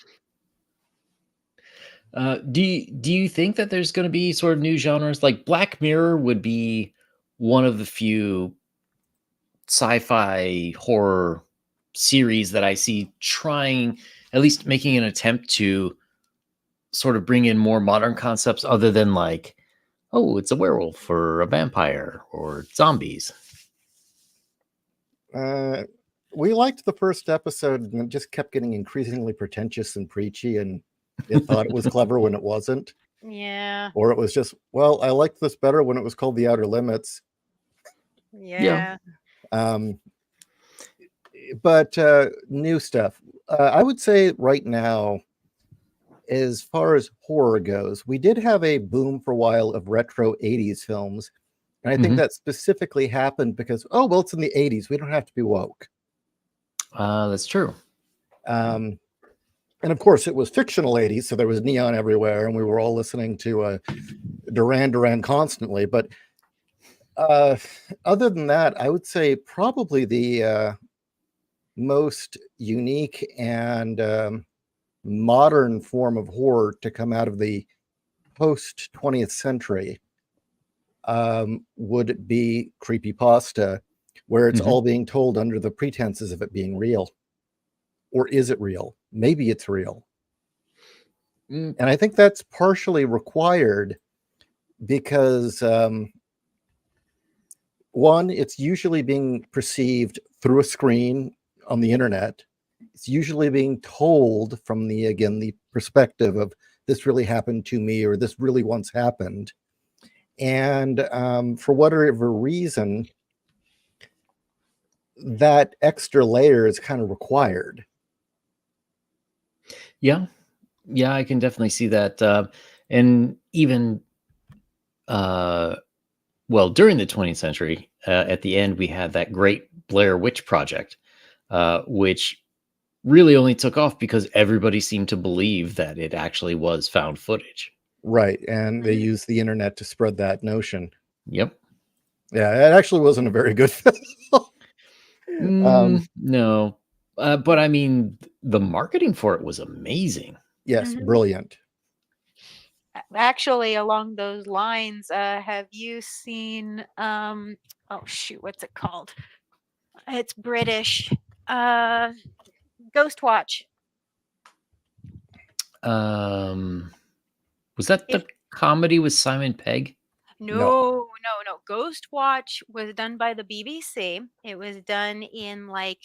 Do you think that there's going to be sort of new genres? Like Black Mirror would be one of the few sci-fi horror series that I see trying, at least making an attempt to sort of bring in more modern concepts other than like, oh, it's a werewolf or a vampire or zombies. We liked the first episode, and it just kept getting increasingly pretentious and preachy, and it thought it was clever when it wasn't. Yeah. Or it was just, well, I liked this better when it was called The Outer Limits. Yeah. But new stuff. I would say right now, as far as horror goes, we did have a boom for a while of retro 80s films. And I think that specifically happened because, it's in the 80s. We don't have to be woke. That's true. And of course, it was fictional 80s, so there was neon everywhere, and we were all listening to Duran Duran constantly. But other than that, I would say probably the most unique and modern form of horror to come out of the post 20th century would be creepypasta, where it's all being told under the pretenses of it being real. Or is it real? Maybe it's real. And I think that's partially required because one, it's usually being perceived through a screen on the internet. It's usually being told from the perspective of this really happened to me, or this really once happened. And for whatever reason, that extra layer is kind of required. Yeah, I can definitely see that. And even, during the 20th century, at the end, we had that great Blair Witch Project, which really only took off because everybody seemed to believe that it actually was found footage. Right. And they used the internet to spread that notion. Yep. Yeah, it actually wasn't a very good film. No. But I mean, the marketing for it was amazing. Yes, brilliant. Actually, along those lines, have you seen what's it called? It's British. Ghost Watch. Was that the comedy with Simon Pegg? No. Ghost Watch was done by the BBC. It was done in like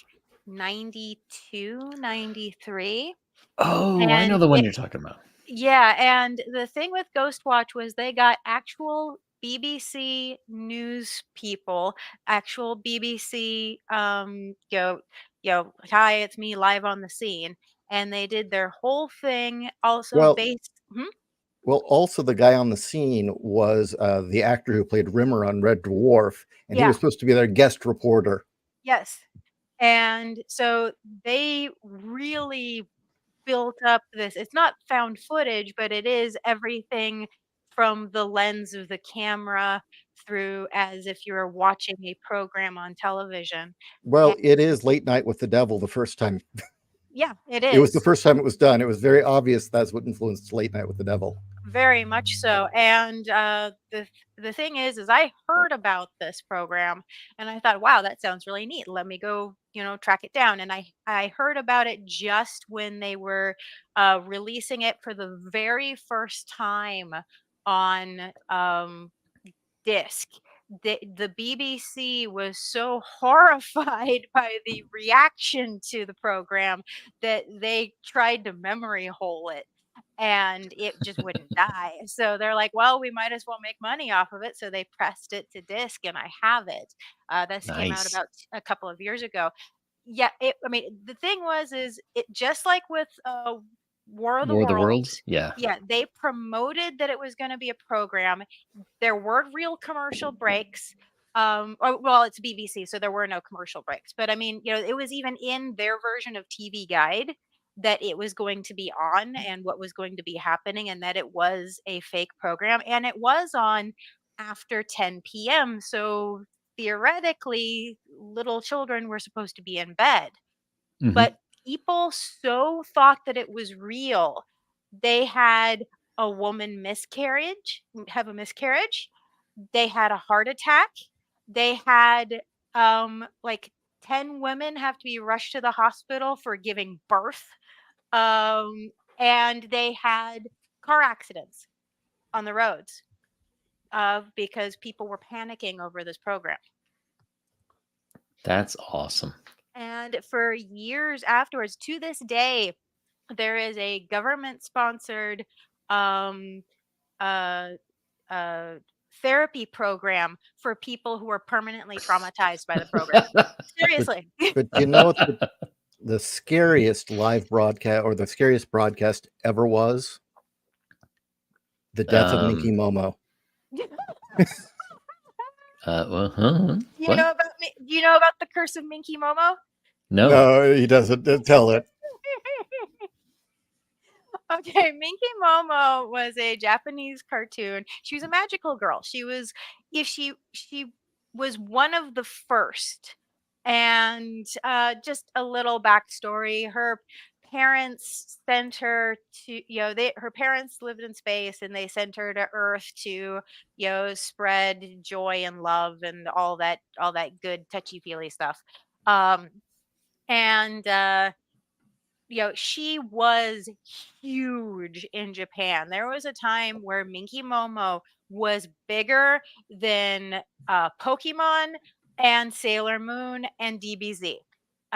92, 93. Oh, I know the one you're talking about. Yeah, and the thing with Ghost Watch was they got actual BBC news people, actual BBC, hi, it's me live on the scene, and they did their whole thing also Well, based. also the guy on the scene was the actor who played Rimmer on Red Dwarf, and he Yeah, was supposed to be their guest reporter. yes. And so they really built up this, it's not found footage, but it is everything from the lens of the camera through as if you were watching a program on television. Well, And it is Late Night with the Devil the first time. yeah, it It was the is. first time it was done. It was very obvious that's what influenced Late Night with the Devil. Very much so. And the thing is I heard about this program and I thought, wow, that sounds really neat. Let me go, track it down. And I heard about it just when they were releasing it for the very first time on disc. The BBC was so horrified by the reaction to the program that they tried to memory hole it and it just wouldn't die. So they're like, well, we might as well make money off of it. So they pressed it to disc and I have it. This came out Nice. about a couple of years ago. Yeah, I mean, the thing is it just like with War of the War of the Worlds. Worlds? Yeah. Yeah, they promoted that it was going to be a program. There were real commercial breaks. Well, it's BBC, so there were no commercial breaks. But I mean, it was even in their version of TV Guide that it was going to be on and what was going to be happening, and that it was a fake program, and it was on after 10 p.m. So theoretically, little children were supposed to be in bed. Hmm. But people so thought that it was real. They had a woman have a miscarriage. They had a heart attack. They had like 10 women have to be rushed to the hospital for giving birth. Um and they had car accidents on the roads because people were panicking over this program. That's awesome. And for years afterwards, to this day, there is a government sponsored um, uh, uh, therapy program for people who are permanently traumatized by the program. Seriously. But you know what the scariest live broadcast or the scariest broadcast ever was? The death of Minky Um, Momo. well, You what? know about me? Do you know about the curse of Minky Momo? No. No, he doesn't. Tell it. Okay, Minky Momo was a Japanese cartoon. She was a magical girl. She was if she was one of the first. And just a little backstory. Her parents sent her to, her parents lived in space and they sent her to Earth to, spread joy and love and all that good touchy-feely stuff. Um and she was huge in Japan. There was a time where Minky Momo was bigger than Pokemon and Sailor Moon and DBZ.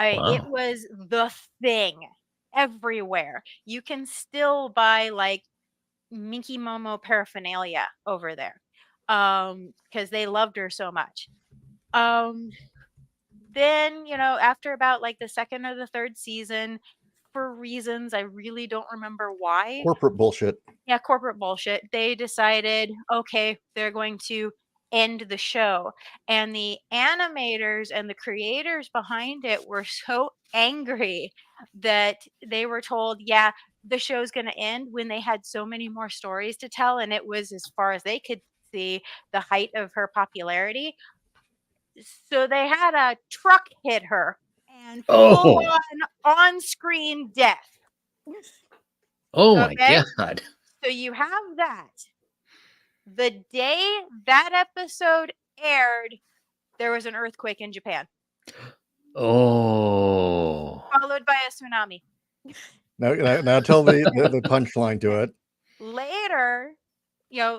It Wow. was the thing everywhere. You can still buy like Minky Momo paraphernalia over there because they loved her so much. Um, then, after about like the second or the third season, for reasons I really don't remember why. Corporate bullshit. Yeah, corporate bullshit. They decided, okay, they're going to end the show. And the animators and the creators behind it were so angry that they were told, yeah, the show's going to end when they had so many more stories to tell. And it was, as far as they could see, the height of her popularity. So they had a truck hit her and full Oh. on screen death. Oh my Okay. God. So you have that. The day that episode aired, there was an earthquake in Japan, Oh. followed by a tsunami. Now tell the punchline to it. Later,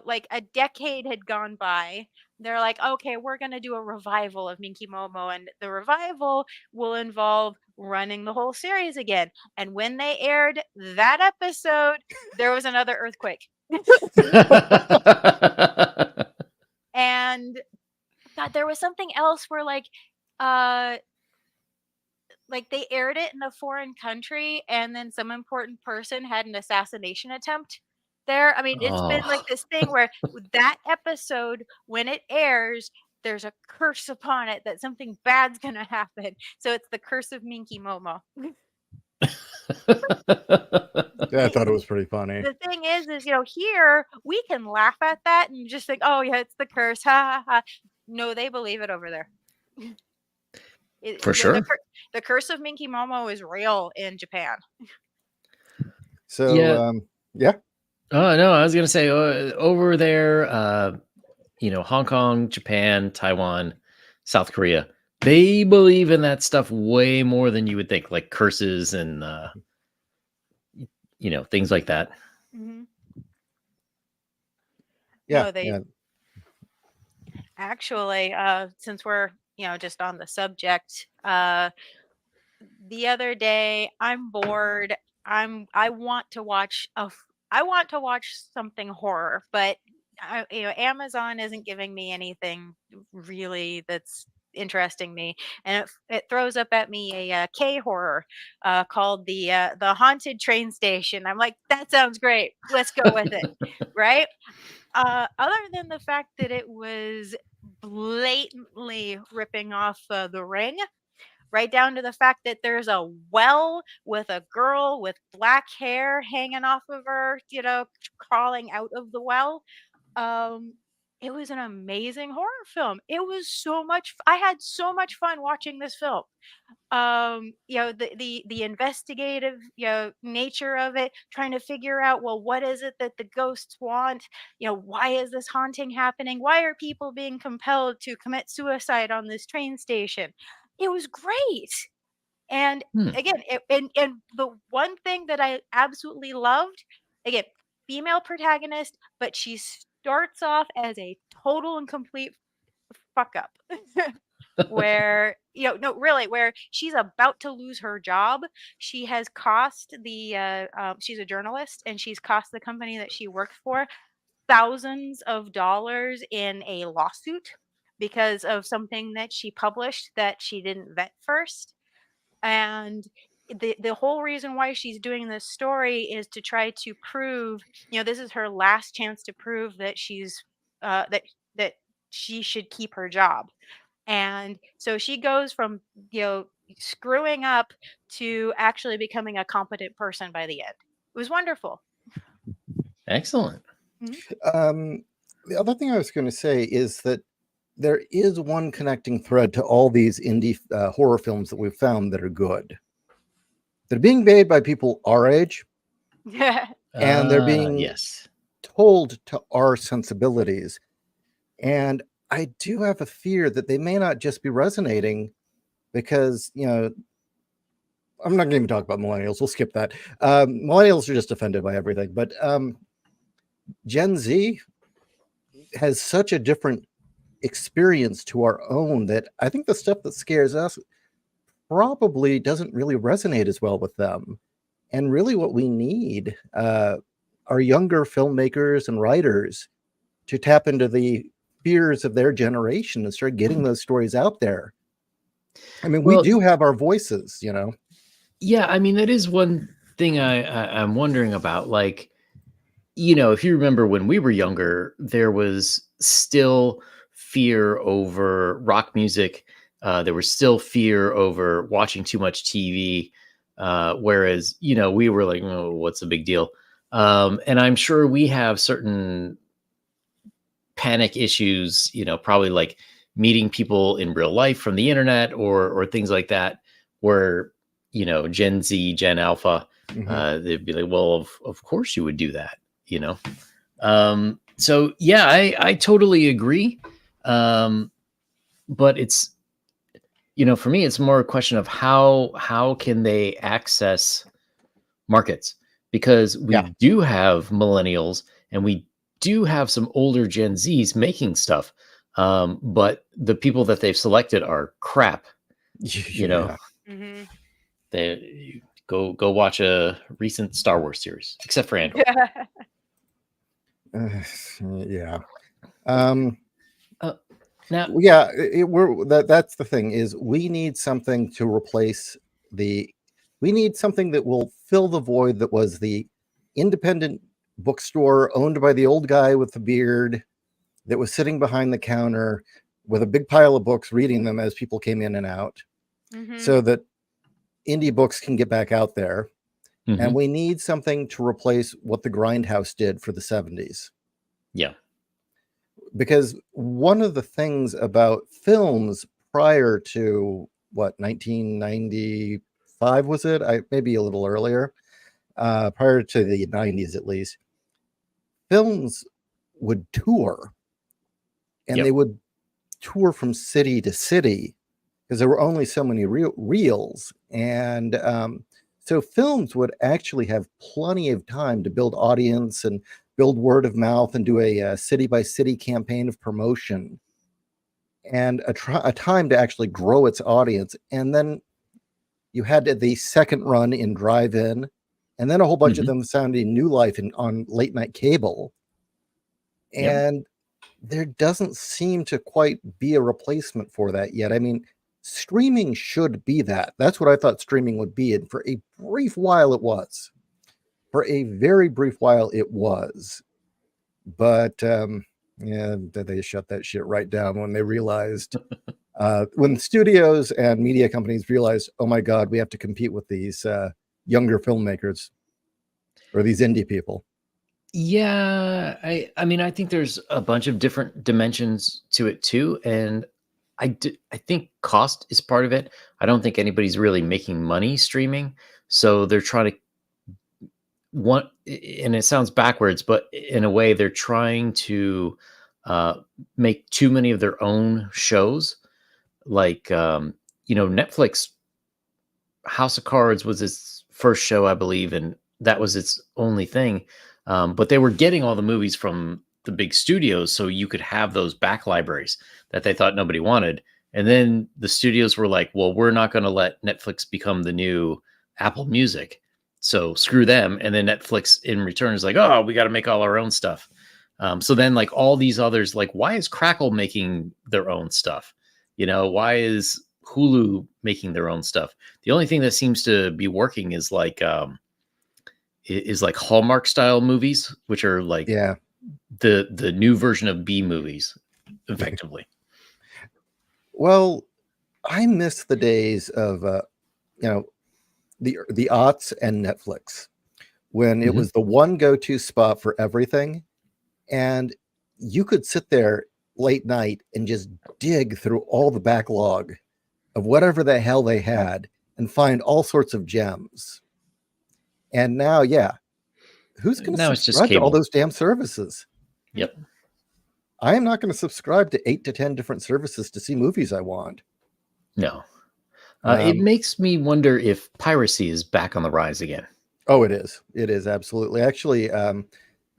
like a decade had gone by. They're like, okay, we're going to do a revival of Minky Momo. And the revival will involve running the whole series again. And when they aired that episode, there was another earthquake. And God, there was something else where like they aired it in a foreign country and then some important person had an assassination attempt there. I mean, it's been like Oh, this thing where with that episode, when it airs, there's a curse upon it that something bad's gonna happen. So it's the curse of Minky Momo. Yeah, I The, thought it was pretty funny. the thing is, here we can laugh at that and just think, oh yeah, it's the curse. Ha ha ha. No, they believe it over there. for Yeah, sure. the curse of Minky Momo is real in Japan. So, Yeah. yeah. Oh no, I was gonna say over there, Hong Kong, Japan, Taiwan, South Korea, they believe in that stuff way more than you would think, like curses and things like that. Mm-hmm. Yeah. No, they Yeah. actually, since we're just on the subject, the other day I'm bored. I want to watch I want to watch something horror, but Amazon isn't giving me anything really that's interesting me, and it throws up at me a K horror called the Haunted Train Station. I'm like, that sounds great. Let's go with it, right? Other than the fact that it was blatantly ripping off The Ring, right down to the fact that there's a well with a girl with black hair hanging off of her, crawling out of the well. Um, it was an amazing horror film. It was so much. I had so much fun watching this film. The investigative nature of it, trying to figure out, well, what is it that the ghosts want? Why is this haunting happening? Why are people being compelled to commit suicide on this train station? It was great. And Hmm. again, and the one thing that I absolutely loved, again, female protagonist, but she starts off as a total and complete fuck up. Where no, really, where she's about to lose her job. She has cost she's a journalist, and she's cost the company that she works for thousands of dollars in a lawsuit because of something that she published that she didn't vet first. And the whole reason why she's doing this story is to try to prove, this is her last chance to prove that she's that that she should keep her job. And so she goes from, screwing up to actually becoming a competent person by the end. It was wonderful. Excellent. The other thing I was going to say is that there is one connecting thread to all these indie horror films that we've found that are good. They're being made by people our age, and they're being yes. told to our sensibilities. And I do have a fear that they may not just be resonating because, I'm not going to even talk about millennials. We'll skip that. Millennials are just offended by everything. But Gen Z has such a different experience to our own that I think the stuff that scares us probably doesn't really resonate as well with them. And really what we need are younger filmmakers and writers to tap into the fears of their generation and start getting those stories out there. I mean, we do have our voices, Yeah, I mean, that is one thing I'm wondering about. Like, if you remember when we were younger, there was still fear over rock music. There was still fear over watching too much TV. Whereas, we were like, oh, what's the big deal? And I'm sure we have certain panic issues, probably like meeting people in real life from the internet or things like that, where, Gen Z, Gen Alpha, they'd be like, well, of course you would do that, So yeah, I totally agree. But it's, for me, it's more a question of how can they access markets, because we do have millennials and we do have some older Gen Zs making stuff. But the people that they've selected are crap. Mm-hmm. They go watch a recent Star Wars series, except for Andor. Yeah. Now, Yeah, that's the thing is we need something to replace we need something that will fill the void that was the independent bookstore owned by the old guy with the beard that was sitting behind the counter with a big pile of books reading them as people came in and out, Hmm. so that indie books can get back out there. And mhm, we need something to replace what the Grindhouse did for the 70s. yeah. Because one of the things about films prior to what 1995 was it? Maybe a little earlier, prior to the 90s at least, films would tour, and they Yep. would tour from city to city because there were only so many reels, and so films would actually have plenty of time to build audience and build word of mouth and do a city by city campaign of promotion, and a time to actually grow its audience. And then you had the second run in drive-in, and then a whole bunch of Mhm, them sounding new life on late night cable. yep. And there doesn't seem to quite be a replacement for that yet. I mean, streaming should be that. That's what I thought streaming would be. And for a brief while it was. For a very brief while it was. But yeah, they shut that shit right down when they realized, when studios and media companies realized, oh my God, we have to compete with these younger filmmakers or these indie people. Yeah, I mean, I think there's a bunch of different dimensions to it too, and I think cost is part of it. I don't think anybody's really making money streaming, so they're trying to want, and it sounds backwards, but in a way, they're trying to uh, make too many of their own shows. Like, Netflix House of Cards was its first show, I believe, and that was its only thing. But they were getting all the movies from the big studios, so you could have those back libraries that they thought nobody wanted. And then the studios were like, "Well, we're not going to let Netflix become the new Apple Music, so screw them." And then Netflix, in return, is like, "Oh, we got to make all our own stuff." So then, like all these others, like why is Crackle making their own stuff? Why is Hulu making their own stuff? The only thing that seems to be working is like Hallmark style movies, which are like Yeah. the new version of B movies, effectively. Well, I miss the days of you know the aughts and Netflix, when it Hmm. was the one go-to spot for everything, and you could sit there late night and just dig through all the backlog of whatever the hell they had and find all sorts of gems. And now, yeah, who's going to Now it's just subscribe to all cable. those damn services? Yep. I am not going to subscribe to 8 to 10 different services to see movies I want. No. It Um, makes me wonder if piracy is back on the rise again. oh, it is. It is absolutely. Actually,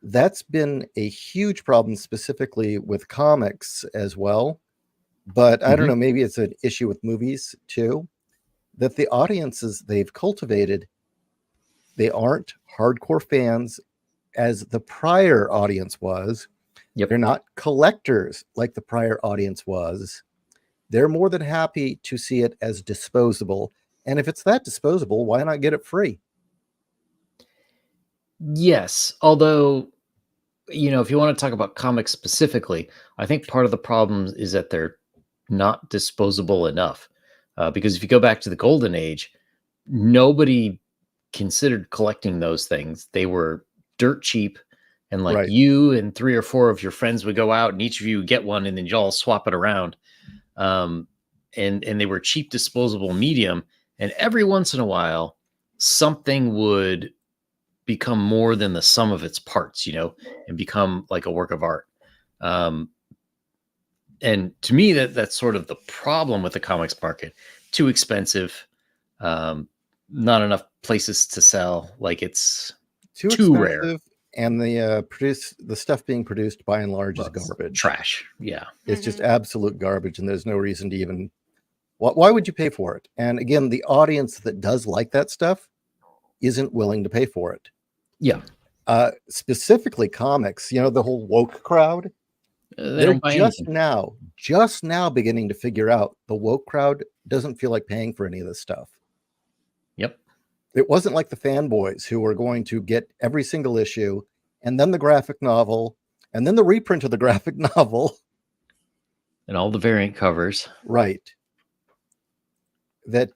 that's been a huge problem specifically with comics as well. But I don't Hmm. know, maybe it's an issue with movies too, that the audiences they've cultivated, they aren't hardcore fans as the prior audience was. Yep. They're not collectors like the prior audience was. They're more than happy to see it as disposable. And if it's that disposable, why not get it free? Yes. Although, if you want to talk about comics specifically, I think part of the problem is that they're not disposable enough. Because if you go back to the golden age, nobody considered collecting those things. They were dirt cheap, and like Right. you and three or four of your friends would go out, and each of you would get one, and then you all swap it around. Um, and they were cheap, disposable medium. And every once in a while, something would become more than the sum of its parts, and become like a work of art. Um, and to me, that's sort of the problem with the comics market. Too expensive, um, not enough places to sell. Like it's Too too rare. expensive, and the stuff being produced by and large is Well, it's garbage. trash. Yeah. It's just Hmm. absolute garbage, and there's no reason to even. Why would you pay for it? And again, the audience that does like that stuff isn't willing to pay for it. Yeah. Specifically comics, the whole woke crowd. They They're don't buy anything. just now beginning to figure out the woke crowd doesn't feel like paying for any of this stuff. Yep. It wasn't like the fanboys who were going to get every single issue and then the graphic novel and then the reprint of the graphic novel. And all the variant covers. Right. That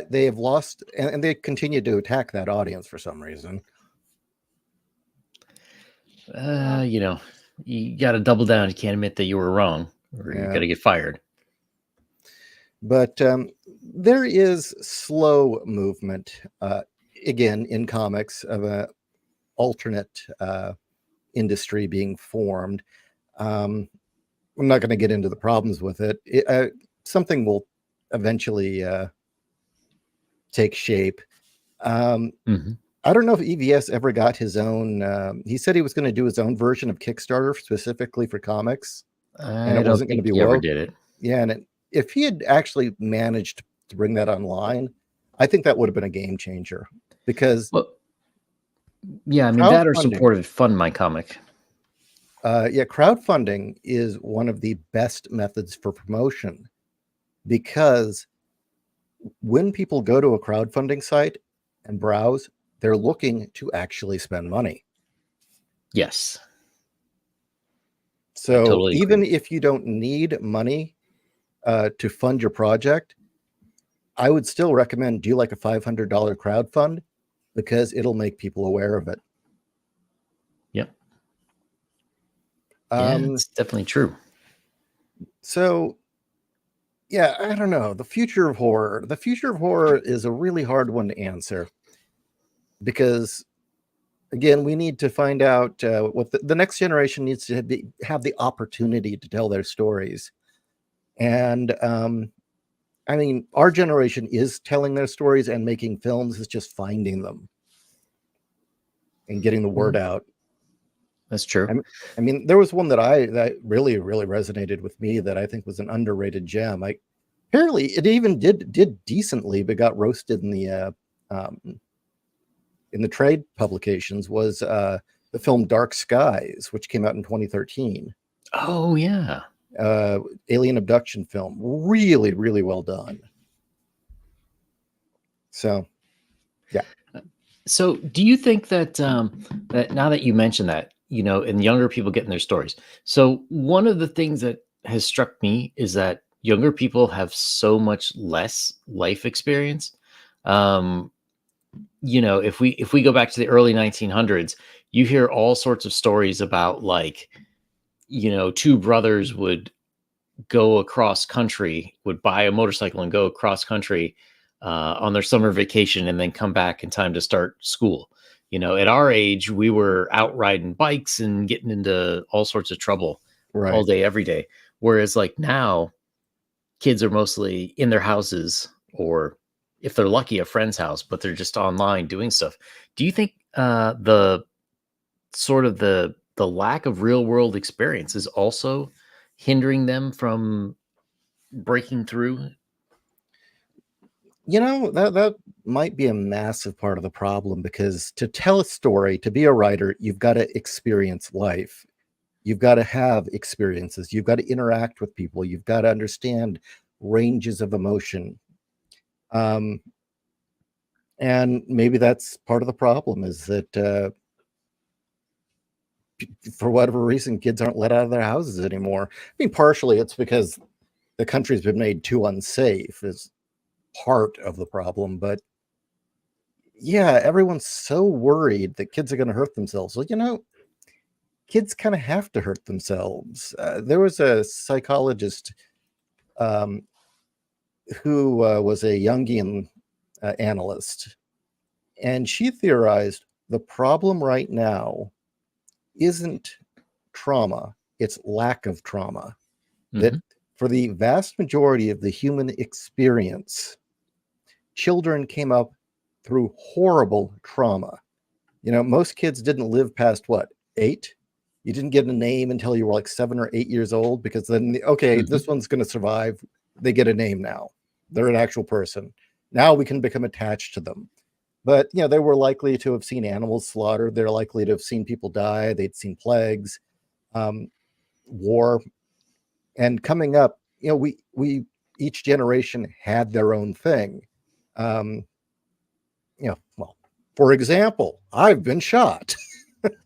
they have lost, and they continue to attack that audience for some reason. You know, you got to double down. You can't admit that you were wrong, or you're going to get fired. But there is slow movement, again, in comics of an alternate industry being formed. I'm not going to get into the problems with it. Something will eventually take shape. I don't know if EVS ever got his own. He said he was going to do his own version of Kickstarter specifically for comics, and it wasn't going to be woke. Ever did it? Yeah, and if he had actually managed to bring that online, I think that would have been a game changer. Because, yeah, I mean that or supported Fund My Comic. Yeah, crowdfunding is one of the best methods for promotion, because when people go to a crowdfunding site and browse, they're looking to actually spend money. Yes. So totally even if you don't need money to fund your project, I would still recommend do like a $500 crowdfund, because it'll make people aware of it. Yep. Yeah, it's definitely true. So, yeah, I don't know. The future of horror is a really hard one to answer, because, again, we need to find out what the next generation needs to have the opportunity to tell their stories. And I mean, our generation is telling their stories and making films. It's just finding them and getting the word out. That's true. I mean, there was one that really resonated with me that I think was an underrated gem. Apparently it even did decently, but got roasted in the trade publications, was the film Dark Skies, which came out in 2013. Oh yeah. Alien abduction film. Really well done. So, yeah. So do you think that that now that you mentioned that, you know, and younger people getting their stories, so one of the things that has struck me is that younger people have so much less life experience. You know, if we go back to the early 1900s, you hear all sorts of stories about, like, you know, two brothers would go across country, would buy a motorcycle and go across country on their summer vacation, and then come back in time to start school. You know, at our age, we were out riding bikes and getting into all sorts of trouble all day, every day. Whereas, like, now, kids are mostly in their houses, or if they're lucky, a friend's house, but they're just online doing stuff. Do you think the lack of real world experience is also hindering them from breaking through? You know, that might be a massive part of the problem, because to tell a story, to be a writer, you've got to experience life. You've got to have experiences. You've got to interact with people. You've got to understand ranges of emotion. And maybe that's part of the problem, is that for whatever reason, kids aren't let out of their houses anymore. I mean, partially it's because the country's been made too unsafe, is part of the problem. But yeah, everyone's so worried that kids are going to hurt themselves. Well, you know, kids kind of have to hurt themselves. There was a psychologist who was a Jungian analyst, and she theorized the problem right now isn't trauma, it's lack of trauma. That for the vast majority of the human experience, children came up through horrible trauma. You know, most kids didn't live past, what, 8? You didn't get a name until you were like 7 or 8 years old, because then, this one's going to survive. They get a name now. They're an actual person. Now we can become attached to them. But, you know, they were likely to have seen animals slaughtered. They're likely to have seen people die. They'd seen plagues. war, and coming up, we each generation had their own thing. Well, for example, I've been shot.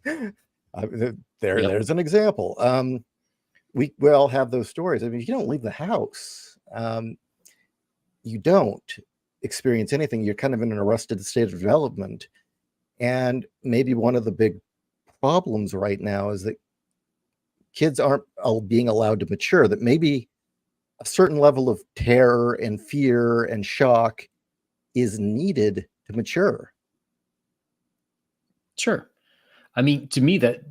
There's an example. We all have those stories. I mean, you don't leave the house. You don't experience anything. You're kind of in an arrested state of development. And maybe one of the big problems right now is that kids aren't being allowed to mature, that maybe a certain level of terror and fear and shock is needed to mature. Sure. I mean, to me, that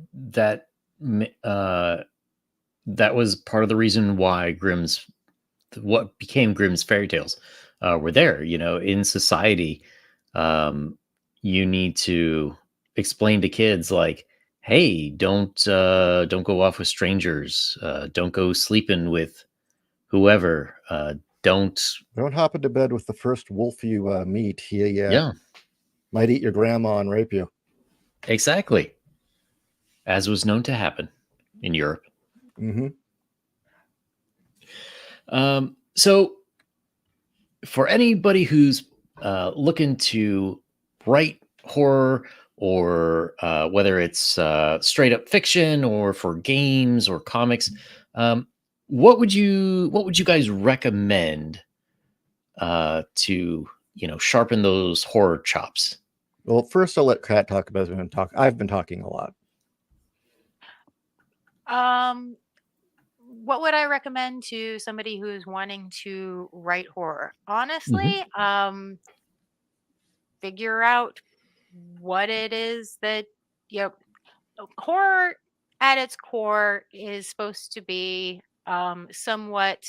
was part of the reason why what became Grimm's fairy tales were there. In society, you need to explain to kids like, hey, don't go off with strangers, don't go sleeping with whoever, don't hop into bed with the first wolf you meet. He might eat your grandma and rape you. Exactly, as was known to happen in Europe. Mm-hmm. So for anybody who's looking to write horror, or whether it's straight up fiction or for games or comics, what would you guys recommend to sharpen those horror chops? Well, first I'll let Kat talk about it. I've been talking a lot. What would I recommend to somebody who's wanting to write horror? Honestly, figure out what it is that, horror at its core is supposed to be somewhat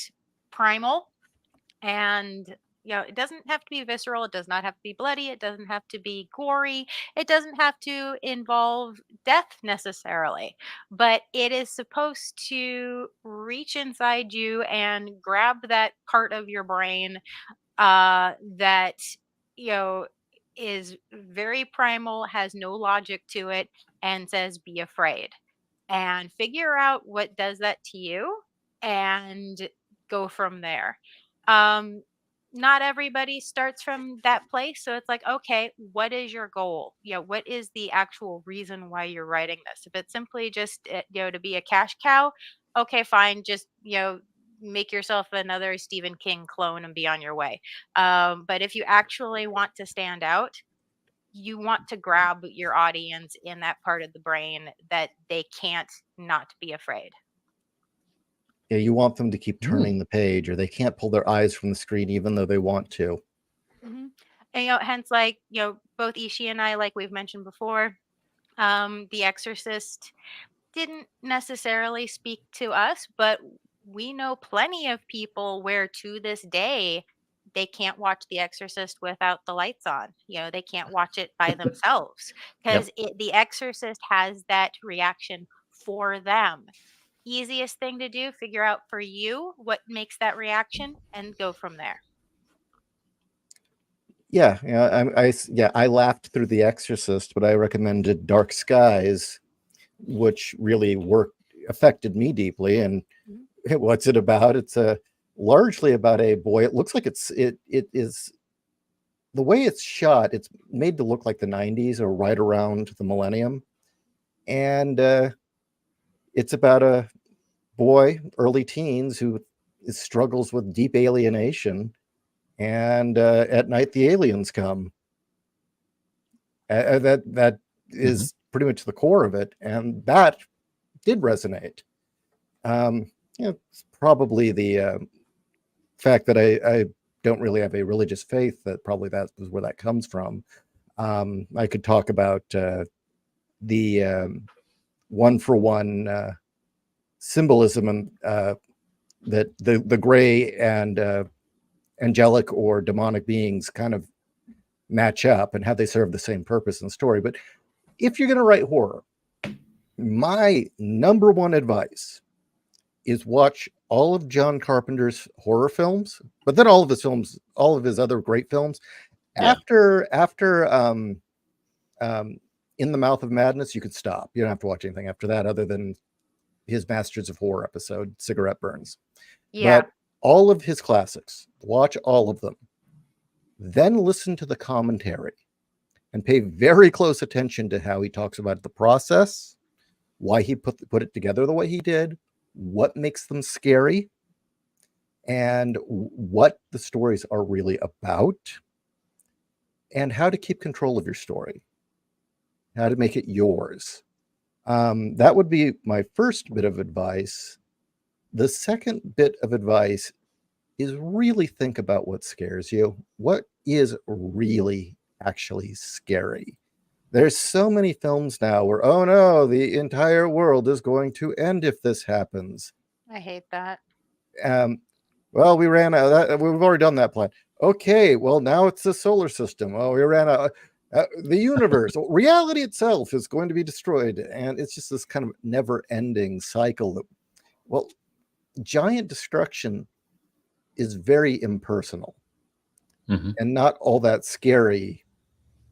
primal, and it doesn't have to be visceral, it does not have to be bloody, it doesn't have to be gory, it doesn't have to involve death necessarily, but it is supposed to reach inside you and grab that part of your brain that you know is very primal, has no logic to it, and says be afraid, and figure out what does that to you and go from there. Um, Not everybody starts from that place. So it's like, okay, what is your goal? What is the actual reason why you're writing this? If it's simply just, to be a cash cow, okay, fine. Just, make yourself another Stephen King clone and be on your way. But if you actually want to stand out, you want to grab your audience in that part of the brain that they can't not be afraid. Yeah, you want them to keep turning the page, or they can't pull their eyes from the screen even though they want to. Mm-hmm. And hence, like, both Ishi and I, like we've mentioned before, The Exorcist didn't necessarily speak to us, but we know plenty of people where to this day they can't watch The Exorcist without the lights on. They can't watch it by themselves because The Exorcist has that reaction for them. Easiest thing to do, figure out for you what makes that reaction and go from there. I laughed through The Exorcist, but I recommended Dark Skies, which really affected me deeply. And what's it about? It's largely about a boy. It looks like it is the way it's shot. It's made to look like the 90s or right around the millennium, and it's about a boy, early teens, who struggles with deep alienation. And at night the aliens come. That is pretty much the core of it, and that did resonate. It's probably the fact that I don't really have a religious faith, that probably that was where that comes from. I could talk about the one-for-one symbolism, and that the gray and angelic or demonic beings kind of match up and how they serve the same purpose in the story. But if you're going to write horror, my number one advice is watch all of John Carpenter's horror films, but then all of his films, all of his other great films. After In the Mouth of Madness, you could stop. You don't have to watch anything after that other than his Masters of Horror episode, Cigarette Burns. Yeah. But all of his classics, watch all of them. Then listen to the commentary and pay very close attention to how he talks about the process, why he put it together the way he did, what makes them scary, and what the stories are really about, and how to keep control of your story, how to make it yours. That would be my first bit of advice. The second bit of advice is really think about what scares you. What is really actually scary? There's so many films now where, oh no, the entire world is going to end if this happens. I hate that. Well, we ran out of that. We've already done that plan. Okay, well, now it's the solar system. Well, we ran out. The universe, reality itself is going to be destroyed. And it's just this kind of never-ending cycle. Well, giant destruction is very impersonal and not all that scary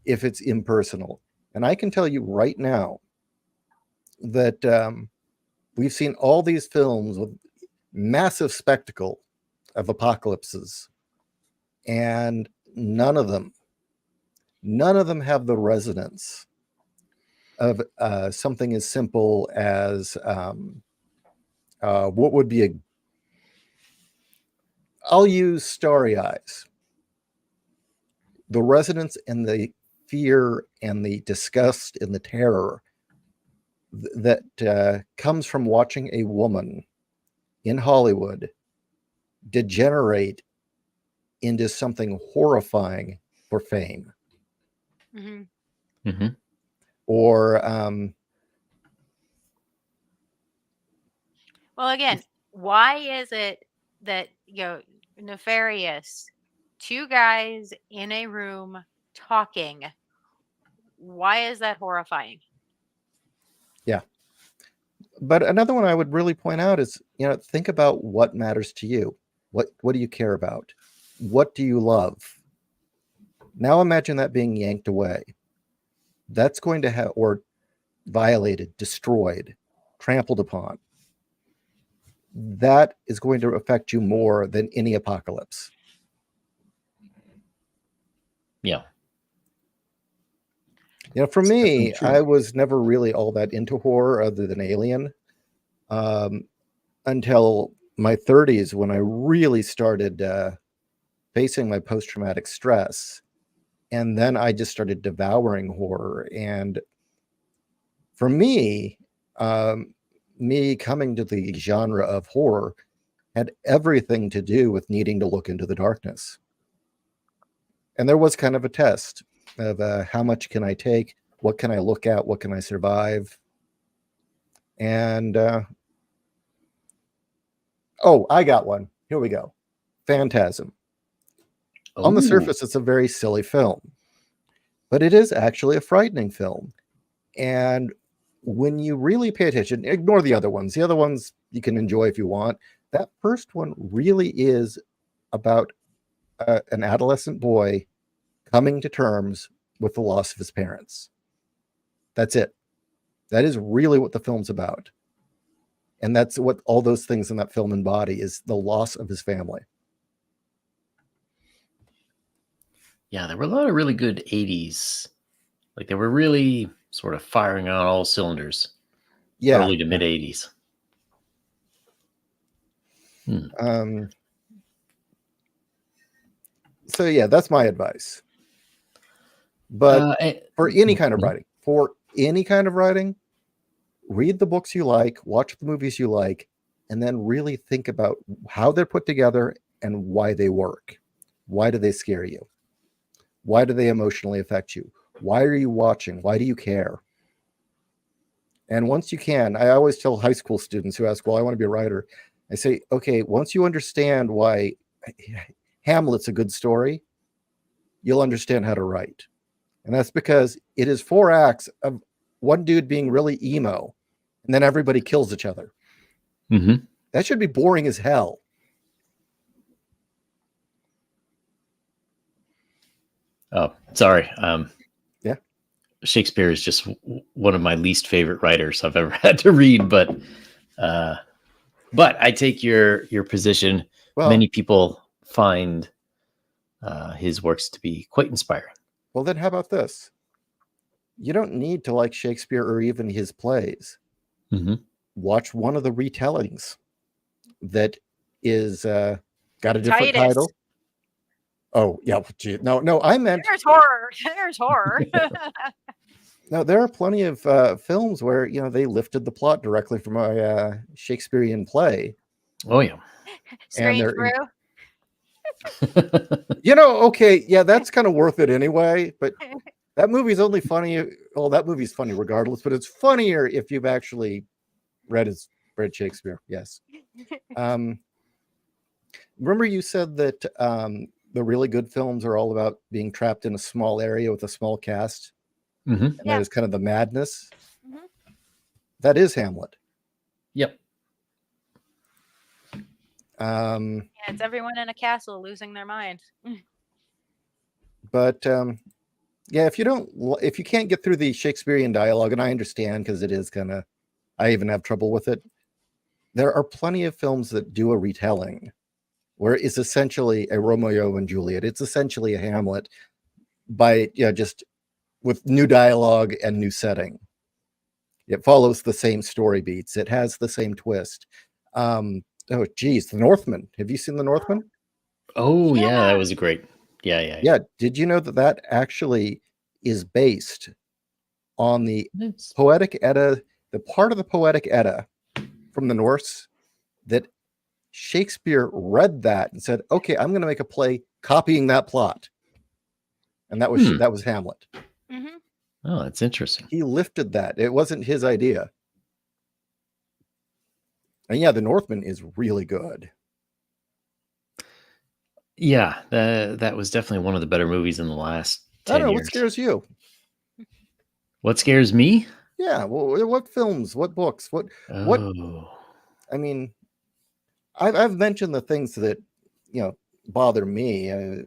if it's impersonal. And I can tell you right now that we've seen all these films with massive spectacle of apocalypses, and none of them have the resonance of something as simple as what would be I'll use Starry Eyes. The resonance and the fear and the disgust and the terror that comes from watching a woman in Hollywood degenerate into something horrifying for fame. Or well, again, why is it that, nefarious, two guys in a room talking, why is that horrifying? Yeah. But another one I would really point out is, think about what matters to you. What do you care about? What do you love? Now imagine that being yanked away. That's going to have, or violated, destroyed, trampled upon. That is going to affect you more than any apocalypse. Yeah. For me, I was never really all that into horror other than Alien until my 30s, when I really started facing my post-traumatic stress. And then I just started devouring horror. And for me, me coming to the genre of horror had everything to do with needing to look into the darkness. And there was kind of a test of how much can I take? What can I look at? What can I survive? And I got one. Here we go. Phantasm. Ooh. On the surface, it's a very silly film, but it is actually a frightening film. And when you really pay attention, ignore the other ones. The other ones you can enjoy if you want. That first one really is about an adolescent boy coming to terms with the loss of his parents. That's it. That is really what the film's about. And that's what all those things in that film embody, is the loss of his family. Yeah, there were a lot of really good 80s. Like, they were really sort of firing on all cylinders. Yeah. Early to mid 80s. So yeah, that's my advice. But for any kind of writing, read the books you like, watch the movies you like, and then really think about how they're put together and why they work. Why do they scare you? Why do they emotionally affect you? Why are you watching? Why do you care? And once you can, I always tell high school students who ask, well, I want to be a writer. I say, okay, once you understand why Hamlet's a good story, you'll understand how to write. And that's because it is 4 acts of one dude being really emo, and then everybody kills each other. That should be boring as hell. Oh, sorry. Yeah. Shakespeare is just one of my least favorite writers I've ever had to read, but But I take your position. Well, Many people find his works to be quite inspiring. well, then how about this? You don't need to like Shakespeare or even his plays. Mm-hmm. Watch one of the retellings that is got a different Titus. title. Oh, yeah. Gee, no, I meant There's horror. There's horror. no. There are plenty of films where they lifted the plot directly from a Shakespearean play. Oh yeah. Strange they're Brew. Okay, yeah, that's kind of worth it anyway. But that movie's only funny. Well, that movie's funny regardless, but it's funnier if you've actually read Shakespeare. Yes. Remember you said that the really good films are all about being trapped in a small area with a small cast, Mm-hmm. and that is kind of the madness. Mhm. That is Hamlet. Yep. Yeah, it's everyone in a castle losing their mind. But yeah, if you can't get through the Shakespearean dialogue, and I understand because it is kind of, I even have trouble with it. There are plenty of films that do a retelling where it's essentially a Romeo and Juliet. It's essentially a Hamlet by just with new dialogue and new setting. It follows the same story beats. It has the same twist. Oh, geez, The Northman. Have you seen The Northman? Oh yeah, Yeah. that was a great. Yeah. Yeah. Did you know that actually is based on the It's- Poetic Edda, the part of the Poetic Edda from the Norse that Shakespeare read that and said, "Okay, I'm going to make a play copying that plot," and that was Hamlet. Mm-hmm. Oh, that's interesting. He lifted that. It wasn't his idea. And yeah, The Northman is really good. Yeah, that was definitely one of the better movies in the last I 10 don't know, what years. scares you? What scares me? Yeah, well, what films, what books, what Oh, I mean, I've mentioned the things that bother me. I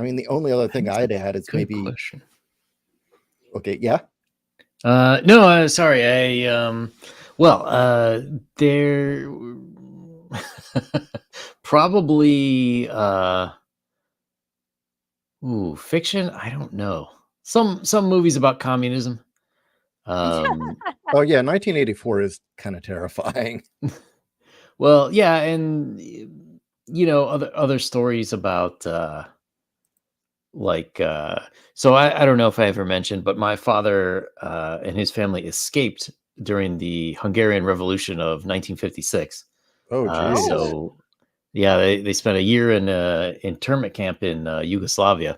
mean, the only other thing that's I'd add is good maybe question. okay, yeah. No, sorry. There probably fiction. I don't know. Some movies about communism. Oh yeah, 1984 is kind of terrifying. Well, yeah, and other stories about so I don't know if I ever mentioned, but my father and his family escaped during the Hungarian Revolution of 1956. Oh geez. So yeah, they spent a year in internment camp in Yugoslavia.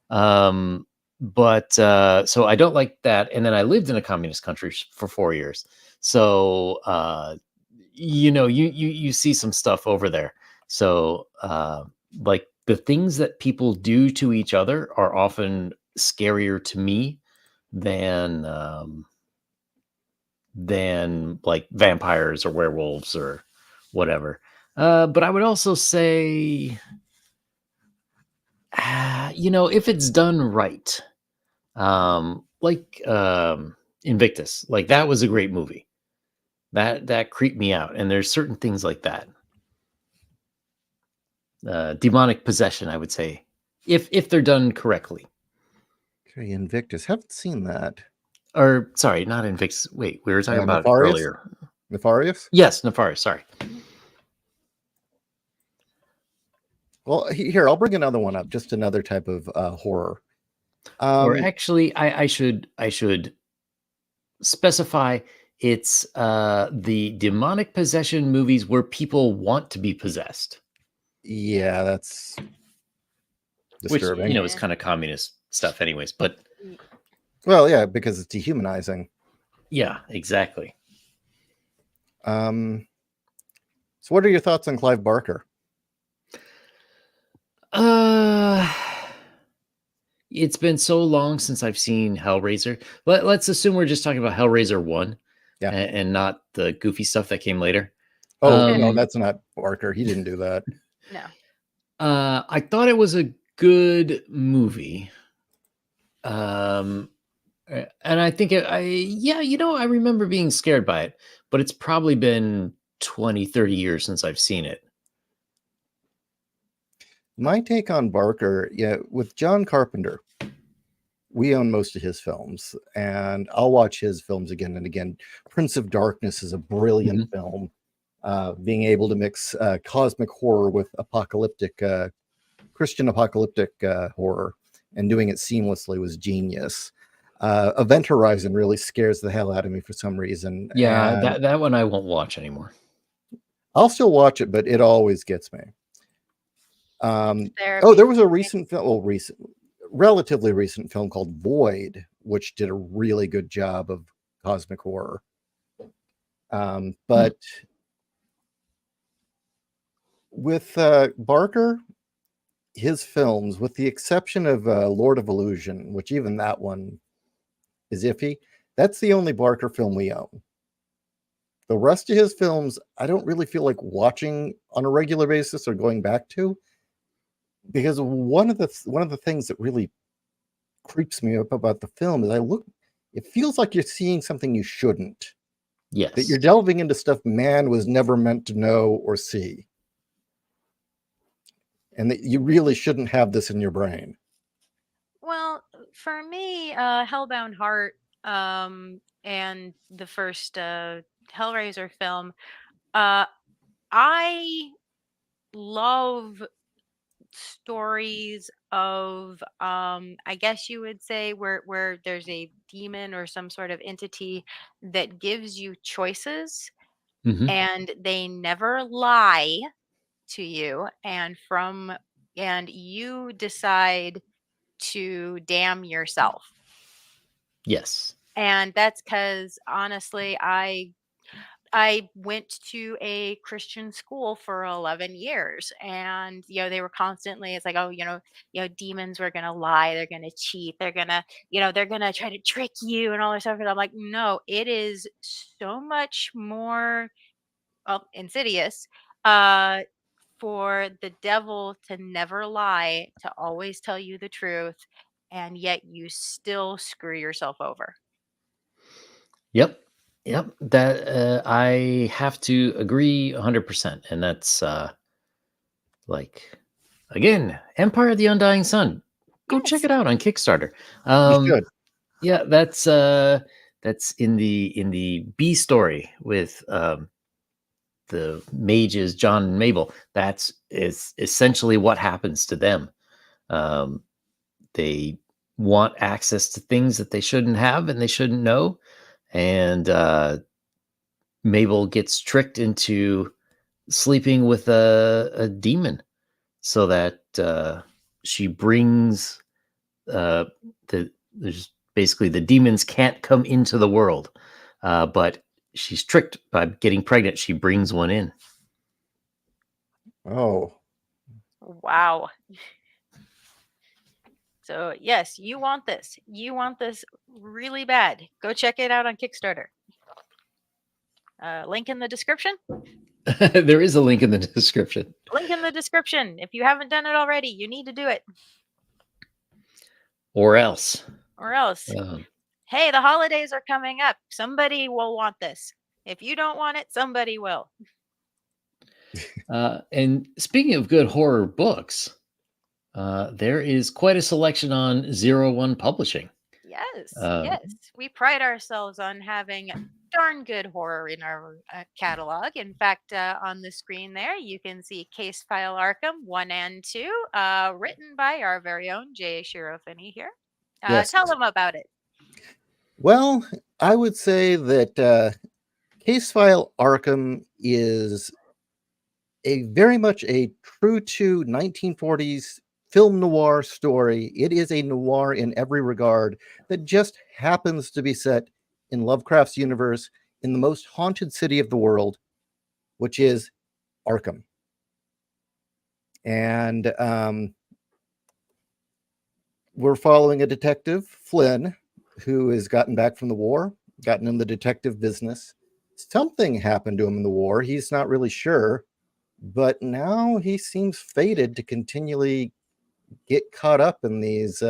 But so I don't like that. And then I lived in a communist country for 4 years. So you see some stuff over there. So like the things that people do to each other are often scarier to me than like vampires or werewolves or whatever. But I would also say, if it's done right, like Invictus, like that was a great movie. That creeped me out, and there's certain things like that. Demonic possession, I would say, if they're done correctly. Okay, Invictus. Haven't seen that. Or sorry, not Invictus. Wait, we were talking about it Nefarious? earlier. Nefarious? Yes, Nefarious. Sorry. Well, here, I'll bring another one up. Just another type of horror. Or actually, I should specify it's the demonic possession movies where people want to be possessed. Yeah, that's disturbing. Which is kind of communist stuff, anyways. But well, yeah, because it's dehumanizing. yeah, exactly. So, what are your thoughts on Clive Barker? It's been so long since I've seen Hellraiser. Let's assume we're just talking about Hellraiser 1, yeah, and not the goofy stuff that came later. Oh, no, that's not Barker. He didn't do that. No. I thought it was a good movie. And I think I remember being scared by it, but it's probably been 20, 30 years since I've seen it. My take on Barker, yeah, with John Carpenter, we own most of his films, and I'll watch his films again and again. Prince of Darkness is a brilliant film. Being able to mix cosmic horror with apocalyptic, Christian apocalyptic horror, and doing it seamlessly was genius. Event Horizon really scares the hell out of me for some reason. Yeah, and that one I won't watch anymore. I'll still watch it, but it always gets me. Therapy. There was a recent film, relatively recent film called Void, which did a really good job of cosmic horror. But with Barker, his films, with the exception of Lord of Illusion, which even that one is iffy, that's the only Barker film we own. The rest of his films, I don't really feel like watching on a regular basis or going back to, because one of the things that really creeps me up about the film is it feels like you're seeing something you shouldn't. Yes. That you're delving into stuff man was never meant to know or see. And that you really shouldn't have this in your brain. Well, for me, Hellbound Heart, and the first Hellraiser film, I love stories of, I guess you would say, where there's a demon or some sort of entity that gives you choices, and they never lie to you, and you decide to damn yourself. Yes. And that's because honestly, I went to a Christian school for 11 years, and they were constantly, it's like, oh, demons were going to lie, they're going to cheat, they're going to, they're going to try to trick you and all this stuff. And I'm like, no, it is so much more insidious, uh for the devil to never lie, to always tell you the truth, and yet you still screw yourself over. Yep. That I have to agree 100%. And that's like, again, Empire of the Undying Sun. Go check Yes. it out on Kickstarter. You should. Yeah, that's in the B story with the mages John and Mabel. That's is essentially what happens to them. They want access to things that they shouldn't have and they shouldn't know, and Mabel gets tricked into sleeping with a demon, so that she brings there's basically the demons can't come into the world, but she's tricked by getting pregnant. She brings one in. Oh, Wow. So yes, you want this. You want this really bad. Go check it out on Kickstarter. Link in the description. There is a link in the description. Link in the description. If you haven't done it already, you need to do it. Or else. Or else. Hey, the holidays are coming up. Somebody will want this. If you don't want it, somebody will. And speaking of good horror books, there is quite a selection on 01 Publishing. Yes, yes. We pride ourselves on having darn good horror in our catalog. In fact, on the screen there, you can see Case File Arkham 1 and 2, written by our very own Ishiro Finny here. yes. Tell them about it. Well, I would say that Case File Arkham is very much a true to 1940s film noir story. It is a noir in every regard that just happens to be set in Lovecraft's universe in the most haunted city of the world, which is Arkham. And we're following a detective, Flynn, who has gotten back from the war, gotten in the detective business. Something happened to him in the war. He's not really sure, but now he seems fated to continually get caught up in these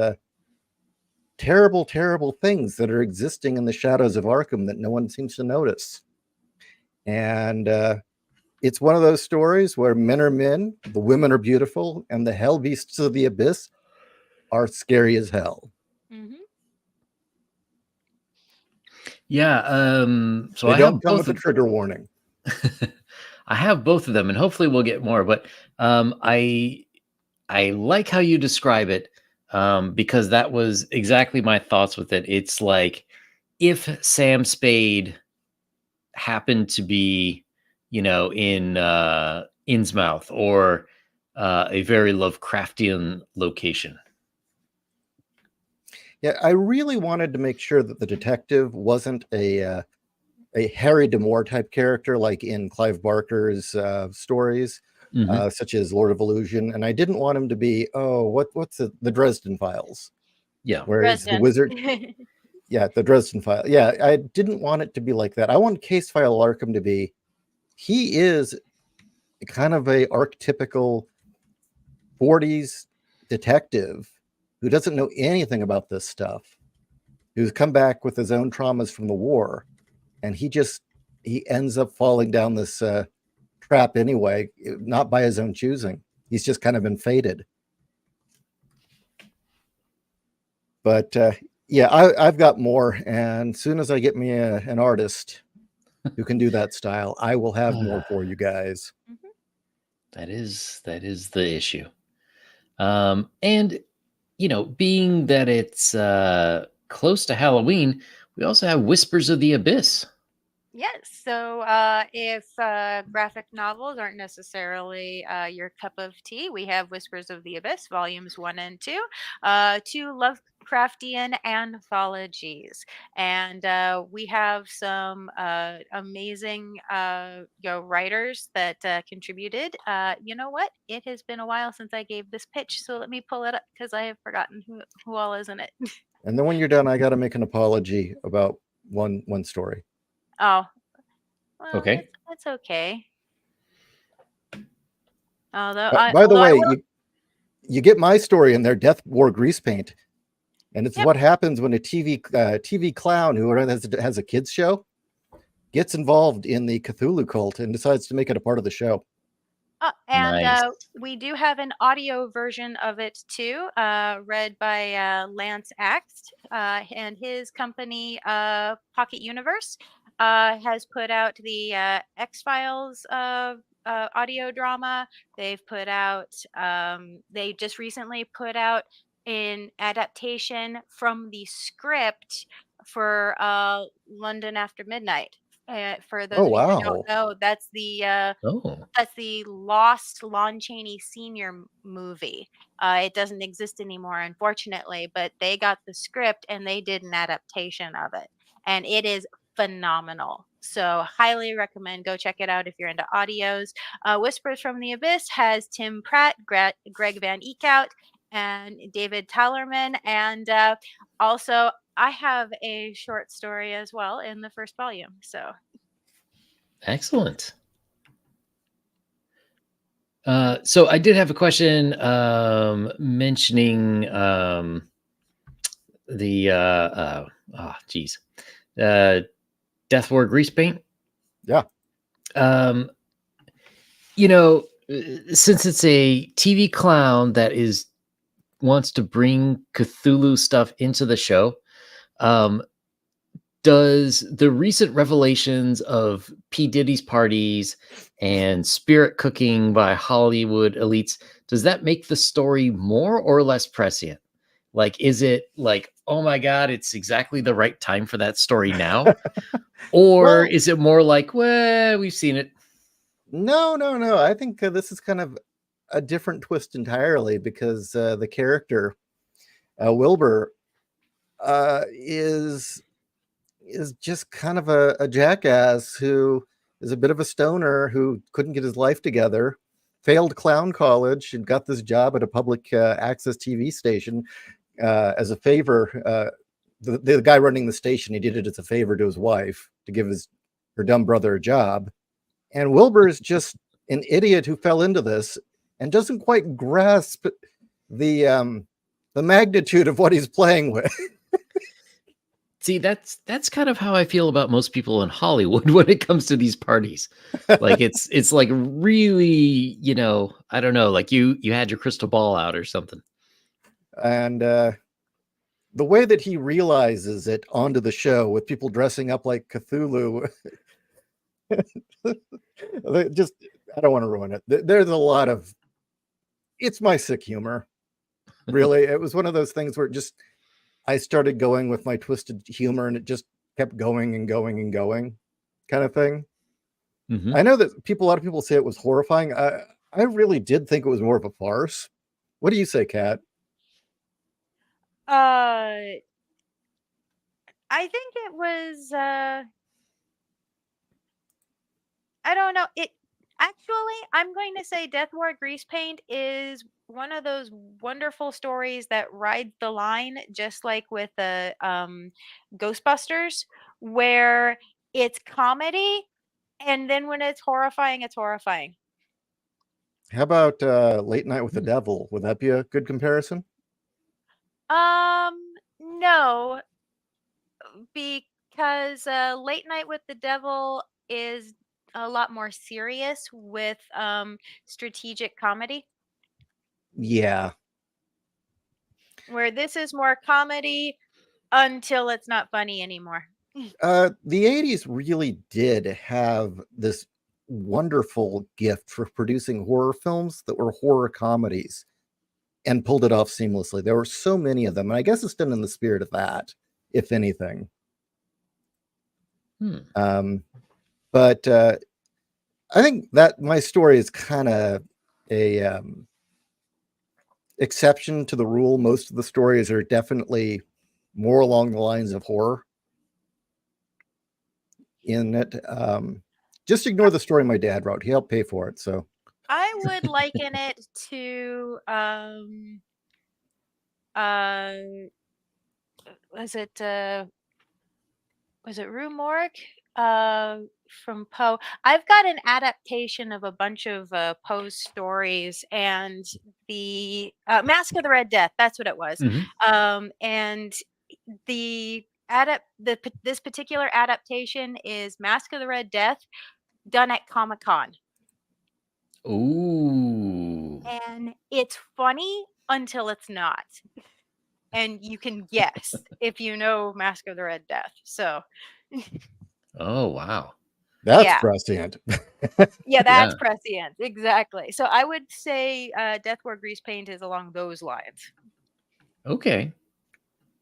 terrible, terrible things that are existing in the shadows of Arkham that no one seems to notice. And it's one of those stories where men are men, the women are beautiful, and the hell beasts of the abyss are scary as hell. Hmm. Yeah. So They I don't have come both with a of trigger warning. I have both of them, and hopefully we'll get more. But I like how you describe it, because that was exactly my thoughts with it. It's like if Sam Spade happened to be, in Innsmouth or a very Lovecraftian location. Yeah, I really wanted to make sure that the detective wasn't a Harry D'Amour type character like in Clive Barker's stories, Mhm. such as Lord of Illusion, and I didn't want him to be what's the Dresden Files, Yeah. where he's the Dresden. wizard. Yeah, the Dresden File. Yeah, I didn't want it to be like that. I want Case File Arkham to be. He is kind of a archetypical 40s detective who doesn't know anything about this stuff, who's come back with his own traumas from the war, and he ends up falling down this trap anyway, not by his own choosing. He's just kind of been fated. But yeah, I've got more, and as soon as I get me an artist who can do that style, I will have more for you guys. Mhm. That is the issue. And being that it's close to Halloween, we also have Whispers of the Abyss. Yes. So if graphic novels aren't necessarily your cup of tea, we have Whispers of the Abyss, volumes 1 and 2, two Lovecraftian anthologies. And we have some amazing writers that contributed. You know what? It has been a while since I gave this pitch. So let me pull it up because I have forgotten who all is in it. And then when you're done, I got to make an apology about one story. Oh, well, Okay. that's okay. By the Although I way, will. you get my story in there, Death Wore Grease Paint, and it's Yep. what happens when a TV clown who has a kids show gets involved in the Cthulhu cult and decides to make it a part of the show. And Nice. we do have an audio version of it too, read by Lance Axt, and his company, Pocket Universe, has put out the X Files audio drama. They've put out, they just recently put out an adaptation from the script for London After Midnight. For Oh those of you who don't wow! know, Oh, that's the lost Lon Chaney Sr. Movie. It doesn't exist anymore, unfortunately, but they got the script and they did an adaptation of it. And it is phenomenal. So, highly recommend go check it out if you're into audios. Whispers from the Abyss has Tim Pratt, Greg Van Eekhout, and David Tallerman. And also, I have a short story as well in the first volume. So, excellent. So I did have a question mentioning the geez, Death Wore Grease Paint. Yeah. Um, you know, since it's a TV clown that wants to bring Cthulhu stuff into the show, does the recent revelations of P. Diddy's parties and spirit cooking by Hollywood elites, does that make the story more or less prescient? Like, is it like, oh my God, it's exactly the right time for that story now? Or Well, is it more like, well, we've seen it? no. I think this is kind of a different twist entirely because the character Wilbur is just kind of a jackass who is a bit of a stoner who couldn't get his life together, failed clown college, and got this job at a public access TV station as a favor. The guy running the station, he did it as a favor to his wife to give her dumb brother a job. And Wilbur is just an idiot who fell into this and doesn't quite grasp the magnitude of what he's playing with. See, that's kind of how I feel about most people in Hollywood when it comes to these parties. Like it's like really, I don't know, like you had your crystal ball out or something. And the way that he realizes it onto the show with people dressing up like Cthulhu, just I don't want to ruin it. There's a lot of it's my sick humor. Really, it was one of those things where I started going with my twisted humor, and it just kept going and going and going, kind of thing. Mhm. I know that a lot of people say it was horrifying. I really did think it was more of a farce. What do you say, Kat? Uh, I think it was. I don't know. It actually, I'm going to say Death Wore Grease Paint is one of those wonderful stories that rides the line, just like with the Ghostbusters, where it's comedy, and then when it's horrifying, it's horrifying. How about Late Night with the Hmm. Devil? Would that be a good comparison? No, because Late Night with the Devil is a lot more serious with strategic comedy. Yeah. Where this is more comedy until it's not funny anymore. The 80s really did have this wonderful gift for producing horror films that were horror comedies and pulled it off seamlessly. There were so many of them, and I guess it's done in the spirit of that, if anything. Hmm. But I think that my story is kind of a exception to the rule. Most of the stories are definitely more along the lines of horror in it. Just ignore the story my dad wrote. He helped pay for it. So I would liken it to uh was it uh was it Rue Morgue from Poe? I've got an adaptation of a bunch of Poe's stories, and the Mask of the Red Death, that's what it was. Mhm. And this particular adaptation is Mask of the Red Death done at Comic-Con. Ooh. And it's funny until it's not. And you can guess if you know Mask of the Red Death. So, Oh, wow. that's yeah. prescient. Yeah, Yeah. that's prescient. Exactly. So I would say Death Wore Grease Paint is along those lines. Okay.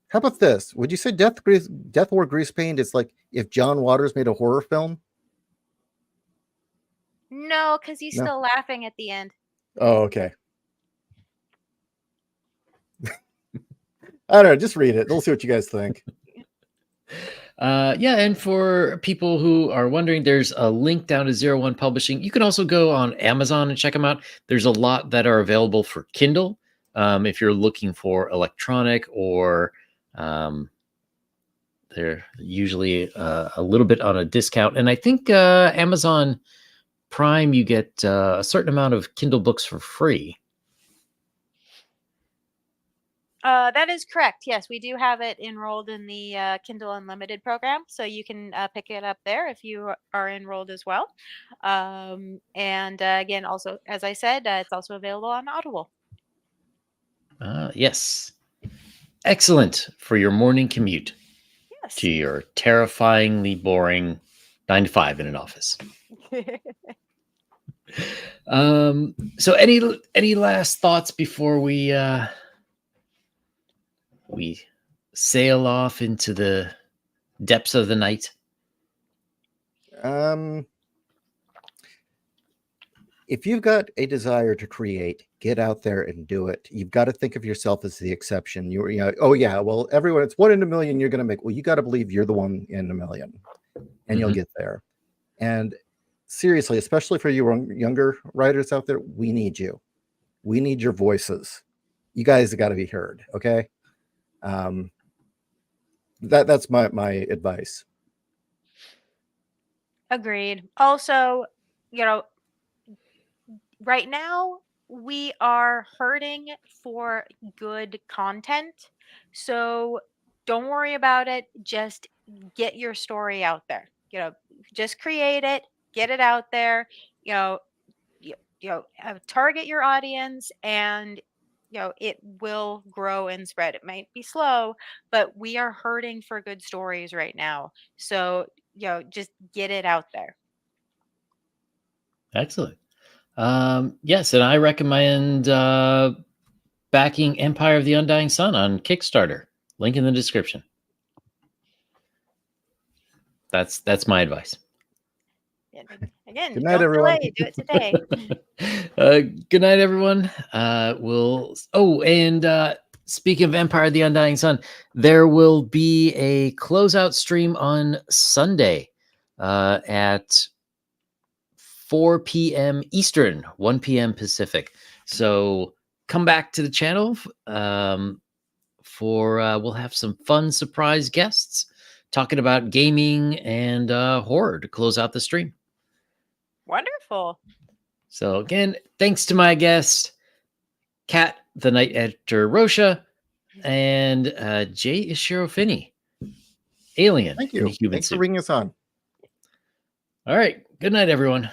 How about this? Would you say Death War Grease Paint is like if John Waters made a horror film? No, because he's No. still laughing at the end. Oh, okay. I don't know. Just read it. We'll see what you guys think. Yeah, and for people who are wondering, there's a link down to Zero One Publishing. You can also go on Amazon and check them out. There's a lot that are available for Kindle if you're looking for electronic, or they're usually a little bit on a discount. And I think Amazon Prime, you get a certain amount of Kindle books for free. That is correct. Yes, we do have it enrolled in the Kindle Unlimited program, so you can pick it up there if you are enrolled as well. And again, also, as I said, it's also available on Audible. Yes. Excellent for your morning commute Yes. to your terrifyingly boring 9 to 5 in an office. So any last thoughts before we sail off into the depths of the night? If you've got a desire to create, get out there and do it. You've got to think of yourself as the exception. Oh yeah, well, everyone, it's 1 in a million you're going to make. Well, you got to believe you're the 1 in a million, and you'll Mhm. get there. And seriously, especially for you younger writers out there, we need you. We need your voices. You guys have got to be heard. Okay. That's my advice. Agreed. Also, you know, right now we are hurting for good content. So Don't worry about it. Just get your story out there. Just create it, get it out there. You know, target your audience, and it will grow and spread. It might be slow, but we are hurting for good stories right now. So just get it out there. Excellent. Yes, and I recommend backing Empire of the Undying Sun on Kickstarter. Link in the description. That's my advice. Again, Good night, don't everyone. delay. Do it today. Good night, everyone. Speaking of Empire of the Undying Sun, there will be a closeout stream on Sunday at 4 p.m. Eastern, 1 p.m. Pacific. So come back to the channel we'll have some fun surprise guests talking about gaming and horror to close out the stream. Wonderful. So again, thanks to my guest, Kat, the night editor Rocha, and J. Ishiro Finny, alien. Thank in you. a human Thanks for suit. bringing us on. All right. Good night, everyone.